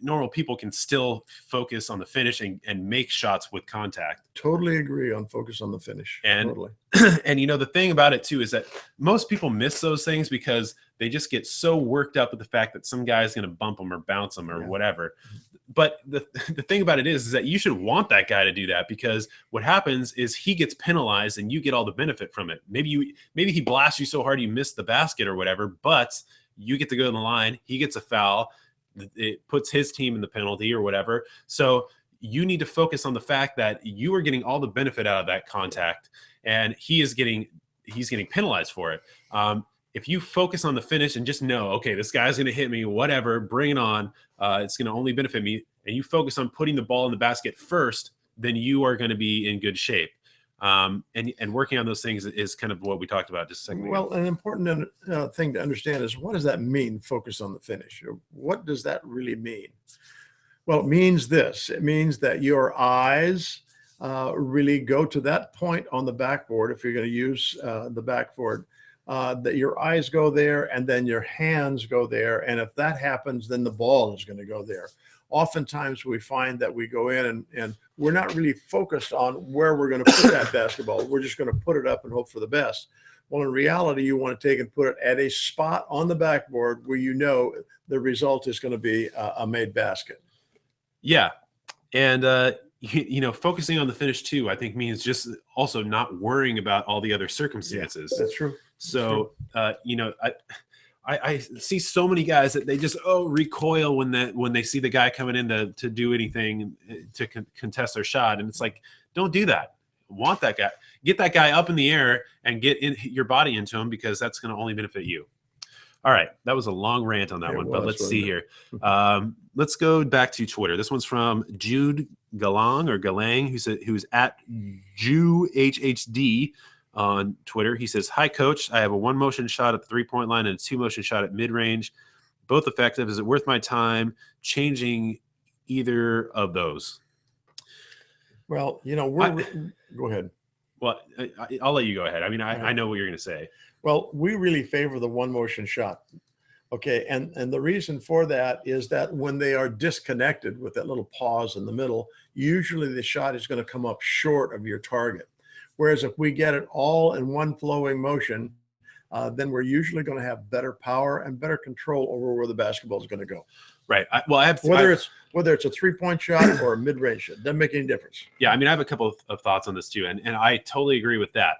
Speaker 2: normal people can still focus on the finish and make shots with contact.
Speaker 1: Totally agree on focus on the finish.
Speaker 2: And
Speaker 1: totally.
Speaker 2: And you know, the thing about it too is that most people miss those things because they just get so worked up with the fact that some guy is going to bump them or bounce them or whatever. But the thing about it is that you should want that guy to do that, because what happens is he gets penalized and you get all the benefit from it. Maybe he blasts you so hard you miss the basket or whatever, but you get to go to the line. He gets a foul. It puts his team in the penalty or whatever. So you need to focus on the fact that you are getting all the benefit out of that contact, and he's getting penalized for it. If you focus on the finish and just know, okay, this guy's going to hit me, whatever, bring it on. It's going to only benefit me. And you focus on putting the ball in the basket first, then you are going to be in good shape. And working on those things is kind of what we talked about just a second ago.
Speaker 1: Well, an important thing to understand is, what does that mean, focus on the finish? What does that really mean? Well, it means this. It means that your eyes really go to that point on the backboard, if you're going to use the backboard, that your eyes go there and then your hands go there. And if that happens, then the ball is going to go there. Oftentimes we find that we go in and we're not really focused on where we're going to put that basketball. We're just going to put it up and hope for the best. Well, in reality, you want to take and put it at a spot on the backboard where you know the result is going to be a made basket.
Speaker 2: Yeah. And, you know, focusing on the finish too, I think, means just also not worrying about all the other circumstances.
Speaker 1: Yeah, that's true.
Speaker 2: So, you know, I see so many guys that they just recoil when they see the guy coming in to do anything to contest their shot, and it's like, don't do that. Want that guy, get that guy up in the air and get your body into him, because that's going to only benefit you. All right, that was a long rant on that one, but let's see here. Let's go back to Twitter. This one's from Jude Galang, who's at JewHHD on Twitter. He says, "Hi, Coach. I have a 1-motion shot at the 3-point line and a 2-motion shot at mid-range. Both effective. Is it worth my time changing either of those?"
Speaker 1: Well, you know, go ahead.
Speaker 2: Well, I'll let you go ahead. I mean, I know what you're going to say.
Speaker 1: Well, we really favor the 1-motion shot. Okay. And the reason for that is that when they are disconnected with that little pause in the middle, usually the shot is going to come up short of your target. Whereas if we get it all in one flowing motion, then we're usually going to have better power and better control over where the basketball is going to go.
Speaker 2: Right. Well, I have
Speaker 1: whether it's a 3-point shot or a mid-range shot, doesn't make any difference.
Speaker 2: Yeah, I mean, I have a couple of thoughts on this too, and I totally agree with that.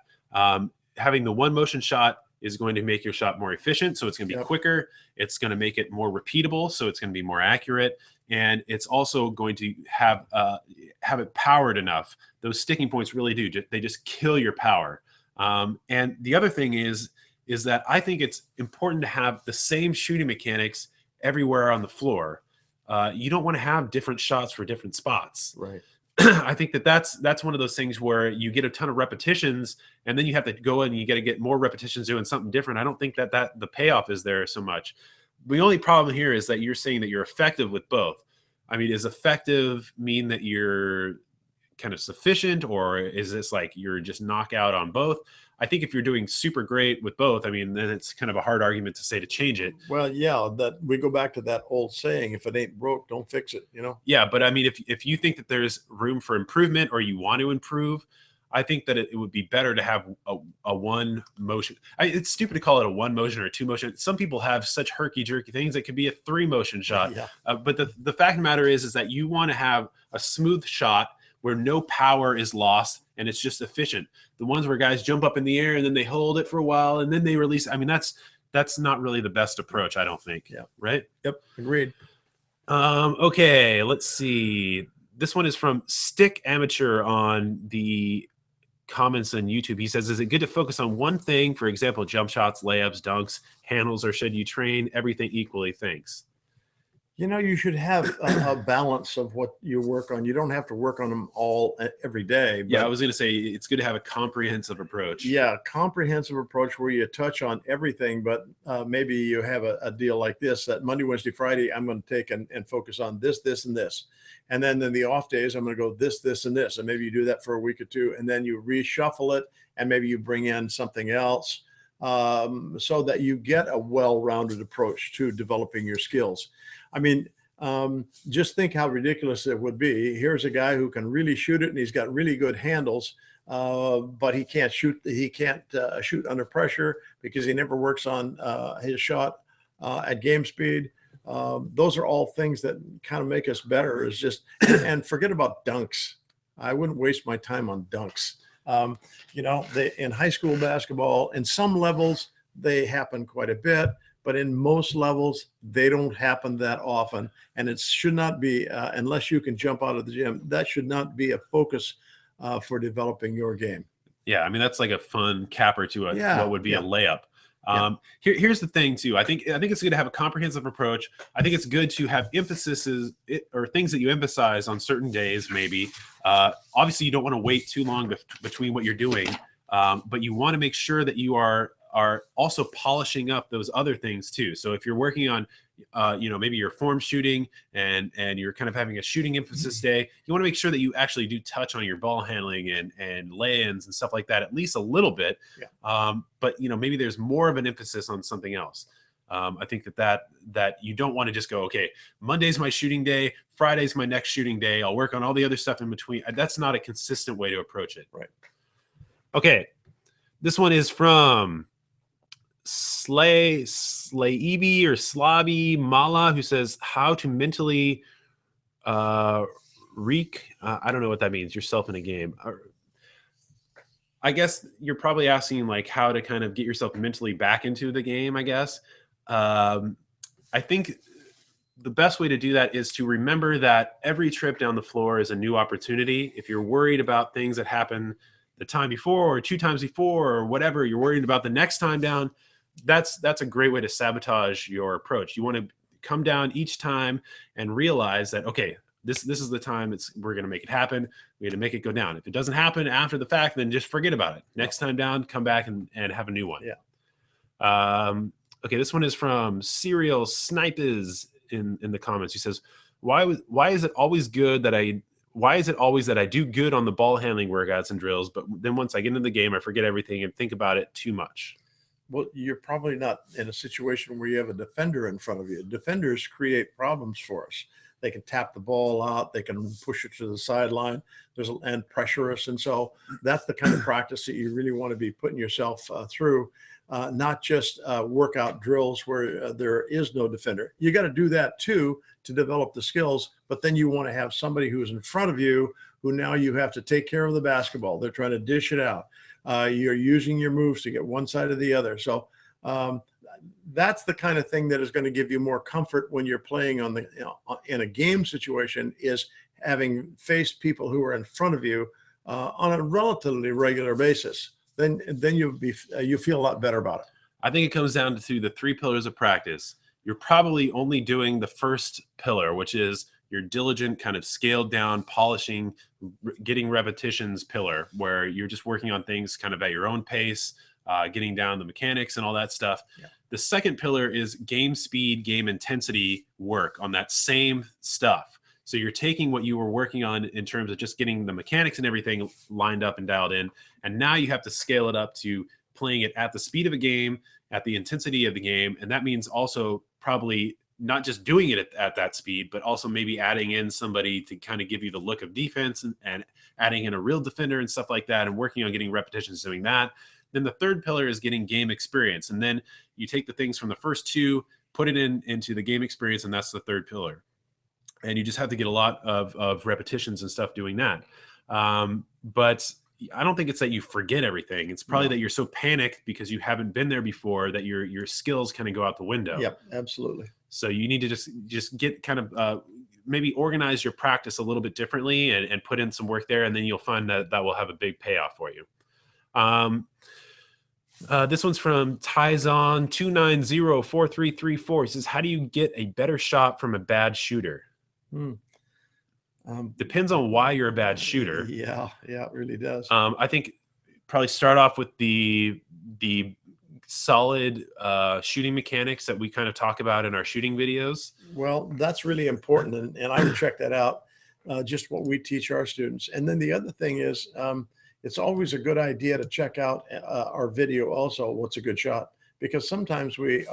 Speaker 2: Having the one motion shot is going to make your shot more efficient, so it's going to be quicker. It's going to make it more repeatable, so it's going to be more accurate, and it's also going to have it powered enough. Those sticking points really do; they just kill your power. And the other thing is that I think it's important to have the same shooting mechanics everywhere on the floor. You don't want to have different shots for different spots.
Speaker 1: Right.
Speaker 2: I think that's one of those things where you get a ton of repetitions and then you have to go in and you got to get more repetitions doing something different. I don't think that the payoff is there so much. The only problem here is that you're saying that you're effective with both. I mean, does effective mean that you're kind of sufficient, or is this like you're just knockout on both? I think if you're doing super great with both, I mean, then it's kind of a hard argument to say to change it.
Speaker 1: Well, yeah, that we go back to that old saying, if it ain't broke, don't fix it, you know?
Speaker 2: Yeah, but I mean, if you think that there's room for improvement or you want to improve, I think that it would be better to have a one motion. It's stupid to call it a one motion or a two motion. Some people have such herky jerky things. It could be a 3-motion shot.
Speaker 1: Yeah.
Speaker 2: But the fact of the matter is that you want to have a smooth shot where no power is lost and it's just efficient. The ones where guys jump up in the air and then they hold it for a while and then they release. I mean, that's not really the best approach, I don't think.
Speaker 1: Yeah.
Speaker 2: Right?
Speaker 1: Yep. Agreed.
Speaker 2: Okay, let's see. This one is from Stick Amateur on the comments on YouTube. He says, is it good to focus on one thing? For example, jump shots, layups, dunks, handles, or should you train everything equally? Thanks.
Speaker 1: You know, you should have a balance of what you work on. You don't have to work on them all every day.
Speaker 2: Yeah, I was going to say it's good to have a comprehensive approach.
Speaker 1: Yeah, comprehensive approach where you touch on everything, but maybe you have a deal like this, that Monday, Wednesday, Friday, I'm going to take and focus on this, this, and this. And then the off days, I'm going to go this, this, and this. And maybe you do that for a week or two, and then you reshuffle it, and maybe you bring in something else so that you get a well-rounded approach to developing your skills. I mean, just think how ridiculous it would be. Here's a guy who can really shoot it, and he's got really good handles, but he can't shoot. He can't shoot under pressure because he never works on his shot at game speed. Those are all things that kind of make us better. Is just and forget about dunks. I wouldn't waste my time on dunks. You know, in high school basketball, in some levels they happen quite a bit. But in most levels, they don't happen that often. And it should not be, unless you can jump out of the gym, that should not be a focus for developing your game.
Speaker 2: Yeah, I mean, that's like a fun capper to what would be a layup. Here's the thing, too. I think it's good to have a comprehensive approach. I think it's good to have emphases or things that you emphasize on certain days, maybe. Obviously, you don't want to wait too long between what you're doing, but you want to make sure that you are also polishing up those other things too. So if you're working on, maybe your form shooting and you're kind of having a shooting emphasis day, you want to make sure that you actually do touch on your ball handling and lay-ins and stuff like that, at least a little bit. Yeah. But maybe there's more of an emphasis on something else. I think that you don't want to just go, okay, Monday's my shooting day, Friday's my next shooting day, I'll work on all the other stuff in between. That's not a consistent way to approach it.
Speaker 1: Right.
Speaker 2: Okay. This one is from Slayebe or Slobby Mala, who says how to mentally I don't know what that means, yourself in a game. I guess you're probably asking like how to kind of get yourself mentally back into the game, I guess. I think the best way to do that is to remember that every trip down the floor is a new opportunity. If you're worried about things that happened the time before or 2 times before or whatever, you're worried about the next time down, that's a great way to sabotage your approach. You want to come down each time and realize that, okay, this is the time we're going to make it happen. We got to make it go down. If it doesn't happen after the fact, then just forget about it. Next time down, come back and have a new one.
Speaker 1: Yeah.
Speaker 2: Okay, this one is from Serial Snipers in the comments. He says, why is it always that I do good on the ball handling workouts and drills, but then once I get into the game, I forget everything and think about it too much?
Speaker 1: Well, you're probably not in a situation where you have a defender in front of you. Defenders create problems for us. They can tap the ball out. They can push it to the sideline. And pressure us. And so that's the kind of practice that you really want to be putting yourself through. not just workout drills where there is no defender. You got to do that too to develop the skills, but then you want to have somebody who's in front of you who now you have to take care of the basketball. They're trying to dish it out. You're using your moves to get one side or the other. So that's the kind of thing that is going to give you more comfort when you're playing on in a game situation, is having faced people who are in front of you on a relatively regular basis. Then you feel a lot better about it.
Speaker 2: I think it comes down to the 3 pillars of practice. You're probably only doing the first pillar, which is your diligent kind of scaled down, polishing, getting repetitions pillar, where you're just working on things kind of at your own pace, getting down the mechanics and all that stuff. Yeah. The second pillar is game speed, game intensity work on that same stuff. So you're taking what you were working on in terms of just getting the mechanics and everything lined up and dialed in, and now you have to scale it up to playing it at the speed of a game, at the intensity of the game. And that means also probably not just doing it at that speed, but also maybe adding in somebody to kind of give you the look of defense, and adding in a real defender and stuff like that, and working on getting repetitions doing that. Then the third pillar is getting game experience. And then you take the things from the first 2, put it into the game experience, and that's the third pillar. And you just have to get a lot of repetitions and stuff doing that. But I don't think it's that you forget everything. It's probably that you're so panicked because you haven't been there before that your skills kind of go out the window.
Speaker 1: Yep, absolutely.
Speaker 2: So you need to just get kind of maybe organize your practice a little bit differently, and put in some work there, and then you'll find that will have a big payoff for you. This one's from Tyzon2904334. He says, how do you get a better shot from a bad shooter? Depends on why you're a bad shooter.
Speaker 1: Yeah, it really does.
Speaker 2: I think probably start off with the solid shooting mechanics that we kind of talk about in our shooting videos.
Speaker 1: Well, that's really important, and I would check that out, just what we teach our students. And then the other thing is, it's always a good idea to check out our video also, what's a good shot, because sometimes we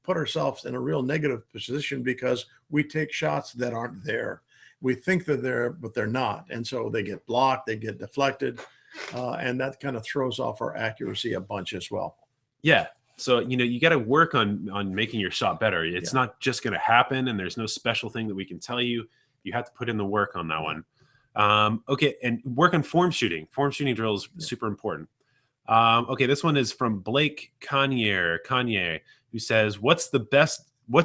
Speaker 1: put ourselves in a real negative position because we take shots that aren't there. We think they're there, but they're not. And so they get blocked, they get deflected, and that kind of throws off our accuracy a bunch as well.
Speaker 2: Yeah. So, you got to work on making your shot better. It's not just going to happen, and there's no special thing that we can tell you. You have to put in the work on that one. Okay. And work on form shooting. Form shooting drill is super important. Okay. This one is from Blake Kanye, who says, what's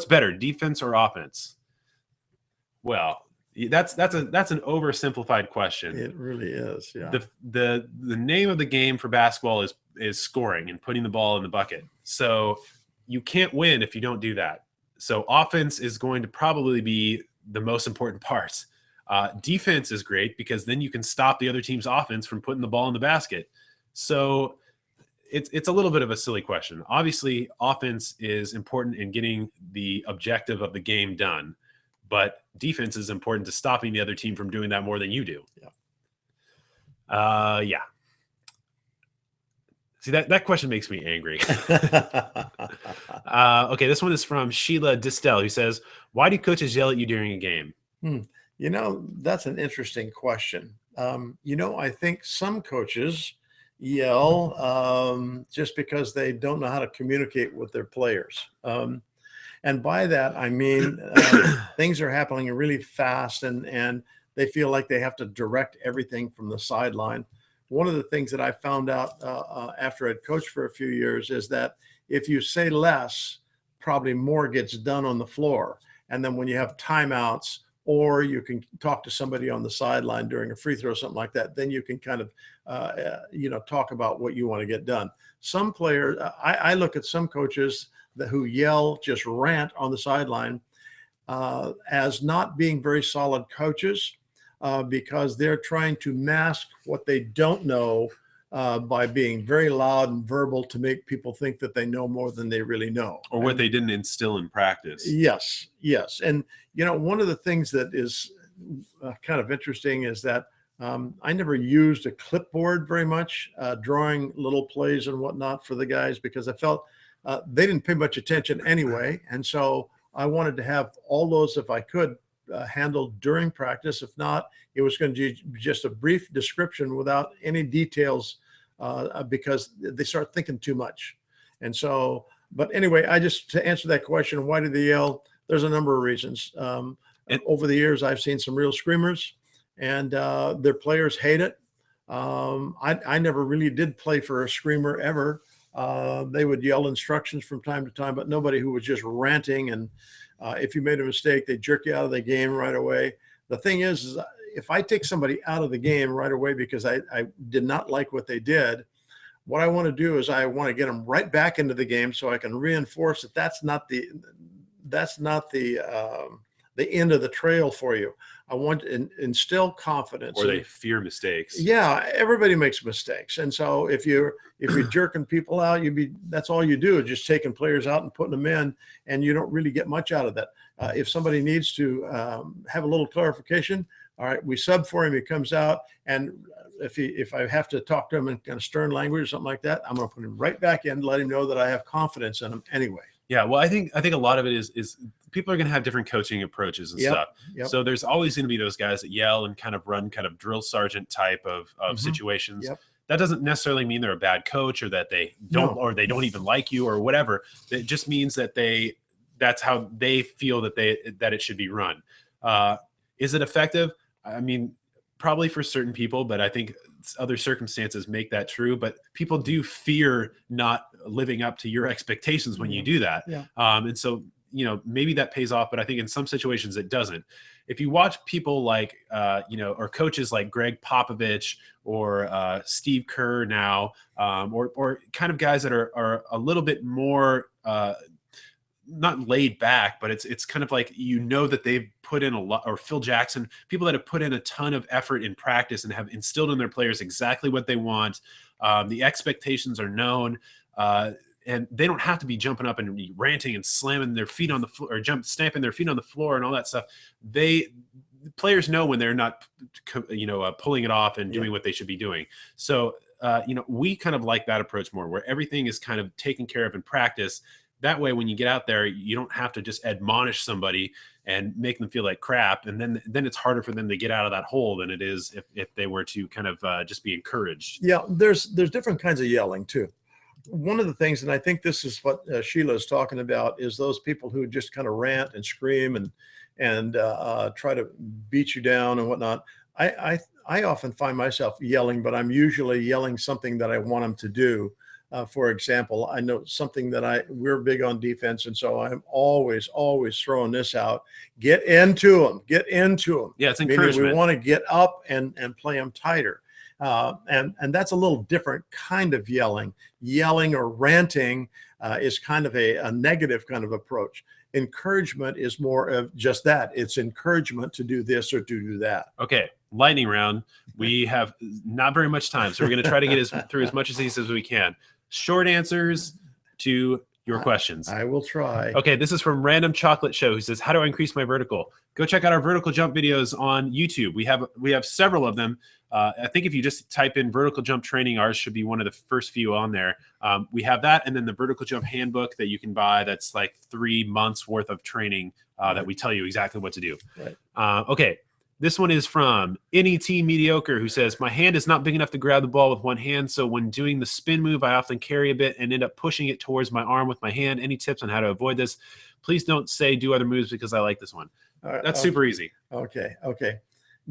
Speaker 2: better, defense or offense? Well, that's an oversimplified question.
Speaker 1: It really is. Yeah.
Speaker 2: The name of the game for basketball is scoring and putting the ball in the bucket. So you can't win if you don't do that. So offense is going to probably be the most important part. Defense is great because then you can stop the other team's offense from putting the ball in the basket. So it's a little bit of a silly question. Obviously, offense is important in getting the objective of the game done, but defense is important to stopping the other team from doing that more than you do. Yeah. See, that question makes me angry. Okay, this one is from Sheila Distel, who says, why do coaches yell at you during a game?
Speaker 1: That's an interesting question. I think some coaches yell just because they don't know how to communicate with their players. And by that, I mean, things are happening really fast, and they feel like they have to direct everything from the sideline. One of the things that I found out after I'd coached for a few years is that if you say less, probably more gets done on the floor. And then when you have timeouts, or you can talk to somebody on the sideline during a free throw, something like that, then you can kind of, talk about what you want to get done. Some players, I look at some coaches who yell, just rant on the sideline as not being very solid coaches because they're trying to mask what they don't know by being very loud and verbal to make people think that they know more than they really know.
Speaker 2: Or what they didn't instill in practice.
Speaker 1: Yes. And, one of the things that is kind of interesting is that I never used a clipboard very much, drawing little plays and whatnot for the guys, because I felt they didn't pay much attention anyway. And so I wanted to have all those, if I could, handled during practice. If not, it was going to be just a brief description without any details because they start thinking too much. And so, but anyway, to answer that question, why do they yell? There's a number of reasons. Over the years, I've seen some real screamers, and their players hate it. I never really did play for a screamer ever. They would yell instructions from time to time, but nobody who was just ranting. And if you made a mistake, they jerk you out of the game right away. The thing is if I take somebody out of the game right away because I did not like what they did, what I want to do is I want to get them right back into the game so I can reinforce that that's not the end of the trail for you. I want to instill confidence.
Speaker 2: Or they fear mistakes.
Speaker 1: Yeah, everybody makes mistakes, and so if you're jerking people out, that's all you do is just taking players out and putting them in, and you don't really get much out of that. If somebody needs to have a little clarification, all right, we sub for him. He comes out, and if I have to talk to him in kind of stern language or something like that, I'm going to put him right back in, let him know that I have confidence in him anyway.
Speaker 2: Yeah, well, I think a lot of it is people are going to have different coaching approaches and stuff. Yep. So there's always going to be those guys that yell and kind of run kind of drill sergeant type of situations. Yep. That doesn't necessarily mean they're a bad coach or that they don't or they don't even like you or whatever. It just means that that's how they feel that it should be run. Is it effective? I mean, probably for certain people, but I think other circumstances make that true. But people do fear not living up to your expectations when you do that. Yeah. And so, maybe that pays off, but I think in some situations it doesn't. If you watch people like, or coaches like Greg Popovich or Steve Kerr now, or kind of guys that are a little bit more not laid back, but it's kind of like, that they've put in a lot, or Phil Jackson, people that have put in a ton of effort in practice and have instilled in their players exactly what they want. The expectations are known, and they don't have to be jumping up and ranting and slamming their feet on the floor or stamping their feet on the floor and all that stuff. Players know when they're not, pulling it off and doing what they should be doing. So, we kind of like that approach more, where everything is kind of taken care of in practice. That way, when you get out there, you don't have to just admonish somebody and make them feel like crap. And then it's harder for them to get out of that hole than it is if they were to kind of just be encouraged. Yeah,
Speaker 1: there's different kinds of yelling too. One of the things, and I think this is what Sheila is talking about, is those people who just kind of rant and scream and try to beat you down and whatnot. I often find myself yelling, but I'm usually yelling something that I want them to do. For example, I know something that we're big on defense, and so I'm always throwing this out. Get into them.
Speaker 2: Yeah, it's encouragement.
Speaker 1: Meaning we want to get up and play them tighter. And that's a little different kind of yelling. Yelling or ranting is kind of a negative kind of approach. Encouragement is more of just that. It's encouragement to do this or to do that.
Speaker 2: Okay, lightning round. We have not very much time, so we're going to try to get through as much of these as we can. Short answers to your questions.
Speaker 1: I will try.
Speaker 2: Okay, this is from Random Chocolate Show, who says, how do I increase my vertical? Go check out our vertical jump videos on YouTube. We have several of them. I think if you just type in vertical jump training, ours should be one of the first few on there. We have that, and then the vertical jump handbook that you can buy. That's like 3 months worth of training that we tell you exactly what to do. Right. Okay. This one is from NET Mediocre, who says, my hand is not big enough to grab the ball with one hand, so when doing the spin move, I often carry a bit and end up pushing it towards my arm with my hand. Any tips on how to avoid this? Please don't say do other moves because I like this one. That's super easy.
Speaker 1: Okay.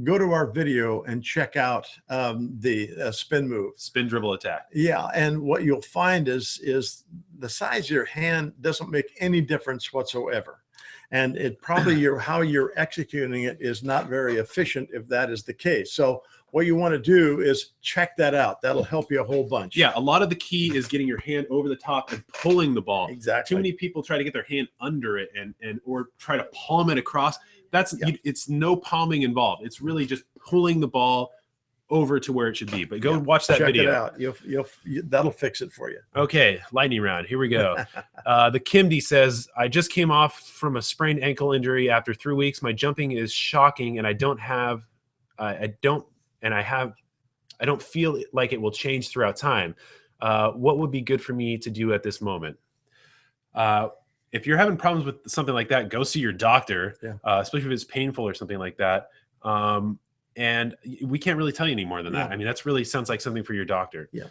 Speaker 1: Go to our video and check out the spin move.
Speaker 2: Spin dribble attack.
Speaker 1: Yeah, and what you'll find is the size of your hand doesn't make any difference whatsoever. And it probably how you're executing it is not very efficient if that is the case. So what you want to do is check that out. That'll help you a whole bunch.
Speaker 2: Yeah, a lot of the key is getting your hand over the top and pulling the ball.
Speaker 1: Exactly.
Speaker 2: Too many people try to get their hand under it and or try to palm it across. It's no palming involved. It's really just pulling the ball over to where it should be. But go watch that video.
Speaker 1: Check it out. That'll fix it for you.
Speaker 2: Okay, lightning round. Here we go. The Kimdy says, I just came off from a sprained ankle injury after 3 weeks. My jumping is shocking, and I don't feel like it will change throughout time. What would be good for me to do at this moment? If you're having problems with something like that, go see your doctor, especially if it's painful or something like that. And we can't really tell you any more than that. I mean, that's really sounds like something for your doctor.
Speaker 1: Yeah.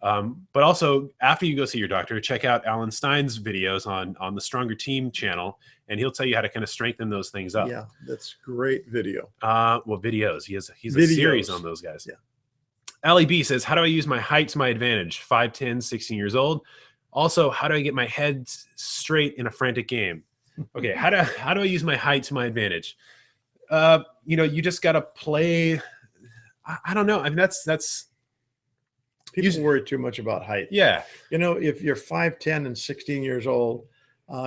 Speaker 2: But also, after you go see your doctor, check out Alan Stein's videos on the Stronger Team channel, and he'll tell you how to kind of strengthen those things up.
Speaker 1: Yeah, that's great video.
Speaker 2: Well, videos. He's a series on those guys.
Speaker 1: Yeah.
Speaker 2: Ali B says, how do I use my height to my advantage? 5'10", 16 years old. Also, how do I get my head straight in a frantic game? Okay, how do I use my height to my advantage? You just got to play. I don't know. I mean, that's
Speaker 1: people worry too much about height.
Speaker 2: Yeah.
Speaker 1: If you're 5'10" and 16 years old,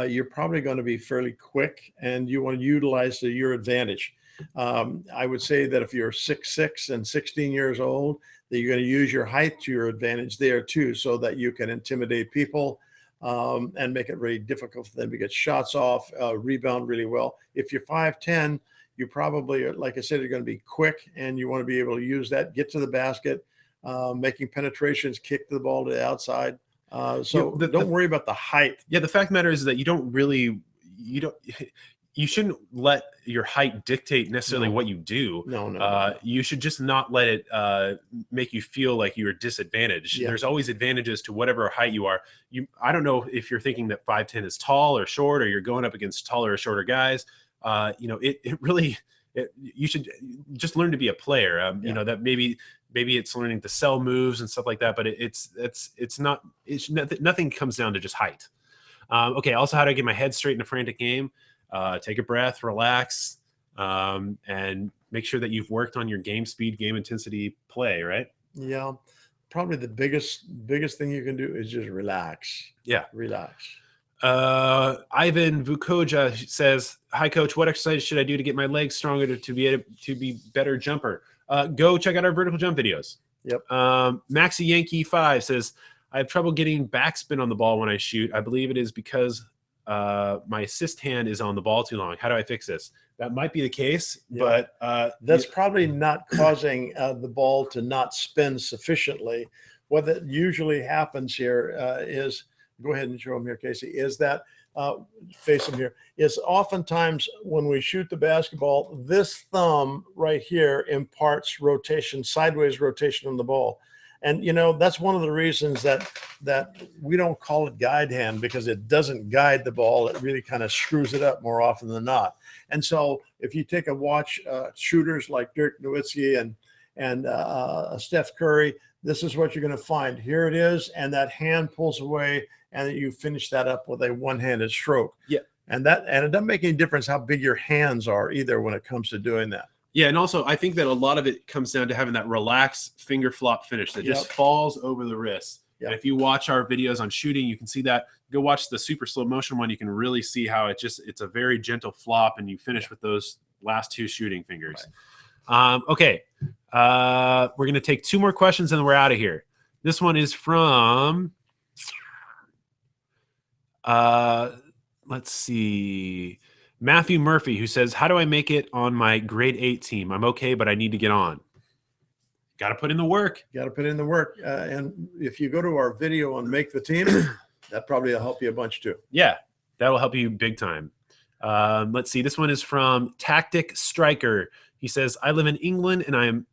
Speaker 1: you're probably going to be fairly quick, and you want to utilize to your advantage. I would say that if you're 6'6" and 16 years old, that you're going to use your height to your advantage there too, so that you can intimidate people and make it really difficult for them to get shots off, rebound really well. If you're 5'10", you probably, like I said, you're going to be quick, and you want to be able to use that, get to the basket, making penetrations, kick the ball to the outside. Don't worry about the height.
Speaker 2: Yeah, the fact of the matter is that you shouldn't let your height dictate necessarily what you do.
Speaker 1: No.
Speaker 2: You should just not let it make you feel like you're disadvantaged.
Speaker 1: Yeah.
Speaker 2: There's always advantages to whatever height you are. I don't know if you're thinking that 5'10" is tall or short, or you're going up against taller or shorter guys. You should just learn to be a player. That maybe it's learning to sell moves and stuff like that, but nothing comes down to just height. Okay. Also, how do I get my head straight in a frantic game? Take a breath, relax, and make sure that you've worked on your game speed, game intensity play, right?
Speaker 1: Yeah. Probably the biggest thing you can do is just relax.
Speaker 2: Yeah.
Speaker 1: Relax.
Speaker 2: Ivan Vukoja says, hi coach, what exercise should I do to get my legs stronger to be better jumper? Go check out our vertical jump videos.
Speaker 1: Yep.
Speaker 2: Maxi Yankee 5 says, I have trouble getting backspin on the ball when I shoot. I believe it is because my assist hand is on the ball too long. How do I fix this? That might be the case, but
Speaker 1: that's probably not causing the ball to not spin sufficiently. What that usually happens here is, go ahead and show them here, Casey, is that, face them here, is oftentimes when we shoot the basketball, this thumb right here imparts rotation, sideways rotation on the ball. And, that's one of the reasons that we don't call it guide hand, because it doesn't guide the ball. It really kind of screws it up more often than not. And so if you take a watch shooters like Dirk Nowitzki and Steph Curry, this is what you're going to find. Here it is, and that hand pulls away, and you finish that up with a one-handed stroke.
Speaker 2: Yeah.
Speaker 1: And it doesn't make any difference how big your hands are either when it comes to doing that.
Speaker 2: Yeah, and also I think that a lot of it comes down to having that relaxed finger flop finish that just falls over the wrist. Yep. And if you watch our videos on shooting, you can see that. Go watch the super slow motion one. You can really see how it's a very gentle flop, and you finish with those last two shooting fingers. Right. Okay, we're going to take two more questions, and then we're out of here. This one is from, let's see, Matthew Murphy, who says, how do I make it on my grade 8 team? I'm okay, but I need to get on. Got to put in the work. And if you go to our video on Make the Team, that probably will help you a bunch too. Yeah, that'll help you big time. Let's see. This one is from Tactic Striker. He says, I live in England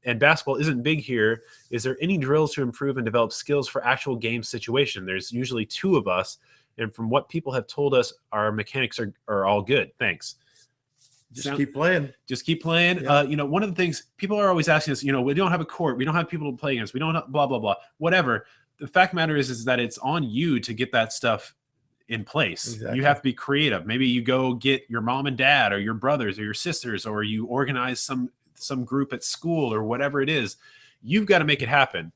Speaker 2: and basketball isn't big here. Is there any drills to improve and develop skills for actual game situation? There's usually 2 of us. And from what people have told us, our mechanics are all good. Thanks.
Speaker 1: Just keep playing.
Speaker 2: Yeah. One of the things people are always asking us, we don't have a court. We don't have people to play against. We don't have blah, blah, blah, whatever. The fact of the matter is that it's on you to get that stuff in place. Exactly. You have to be creative. Maybe you go get your mom and dad or your brothers or your sisters, or you organize some group at school or whatever it is. You've got to make it happen.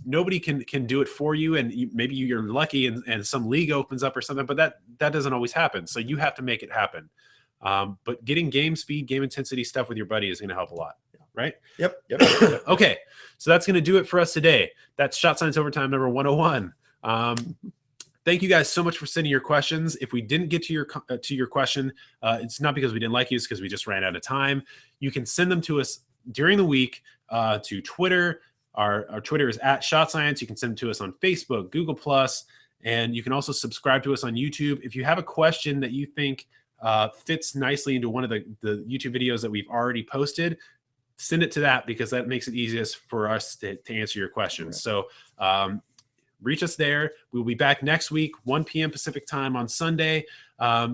Speaker 2: Nobody can do it for you, and maybe you're lucky and some league opens up or something, but that doesn't always happen. So you have to make it happen. But getting game speed, game intensity stuff with your buddy is going to help a lot, right? Yep. Okay, so that's going to do it for us today. That's Shot Science Overtime number 101. Thank you guys so much for sending your questions. If we didn't get to your question, it's not because we didn't like you, it's because we just ran out of time. You can send them to us during the week to Twitter. Our Twitter is @ShotScience. You can send them to us on Facebook, Google+, and you can also subscribe to us on YouTube. If you have a question that you think fits nicely into one of the YouTube videos that we've already posted, send it to that, because that makes it easiest for us to answer your questions.
Speaker 1: Right.
Speaker 2: So reach us there. We'll be back next week, 1 p.m. Pacific time on Sunday.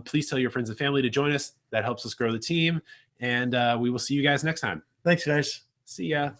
Speaker 2: Please tell your friends and family to join us. That helps us grow the team. And we will see you guys next time.
Speaker 1: Thanks, guys.
Speaker 2: See ya.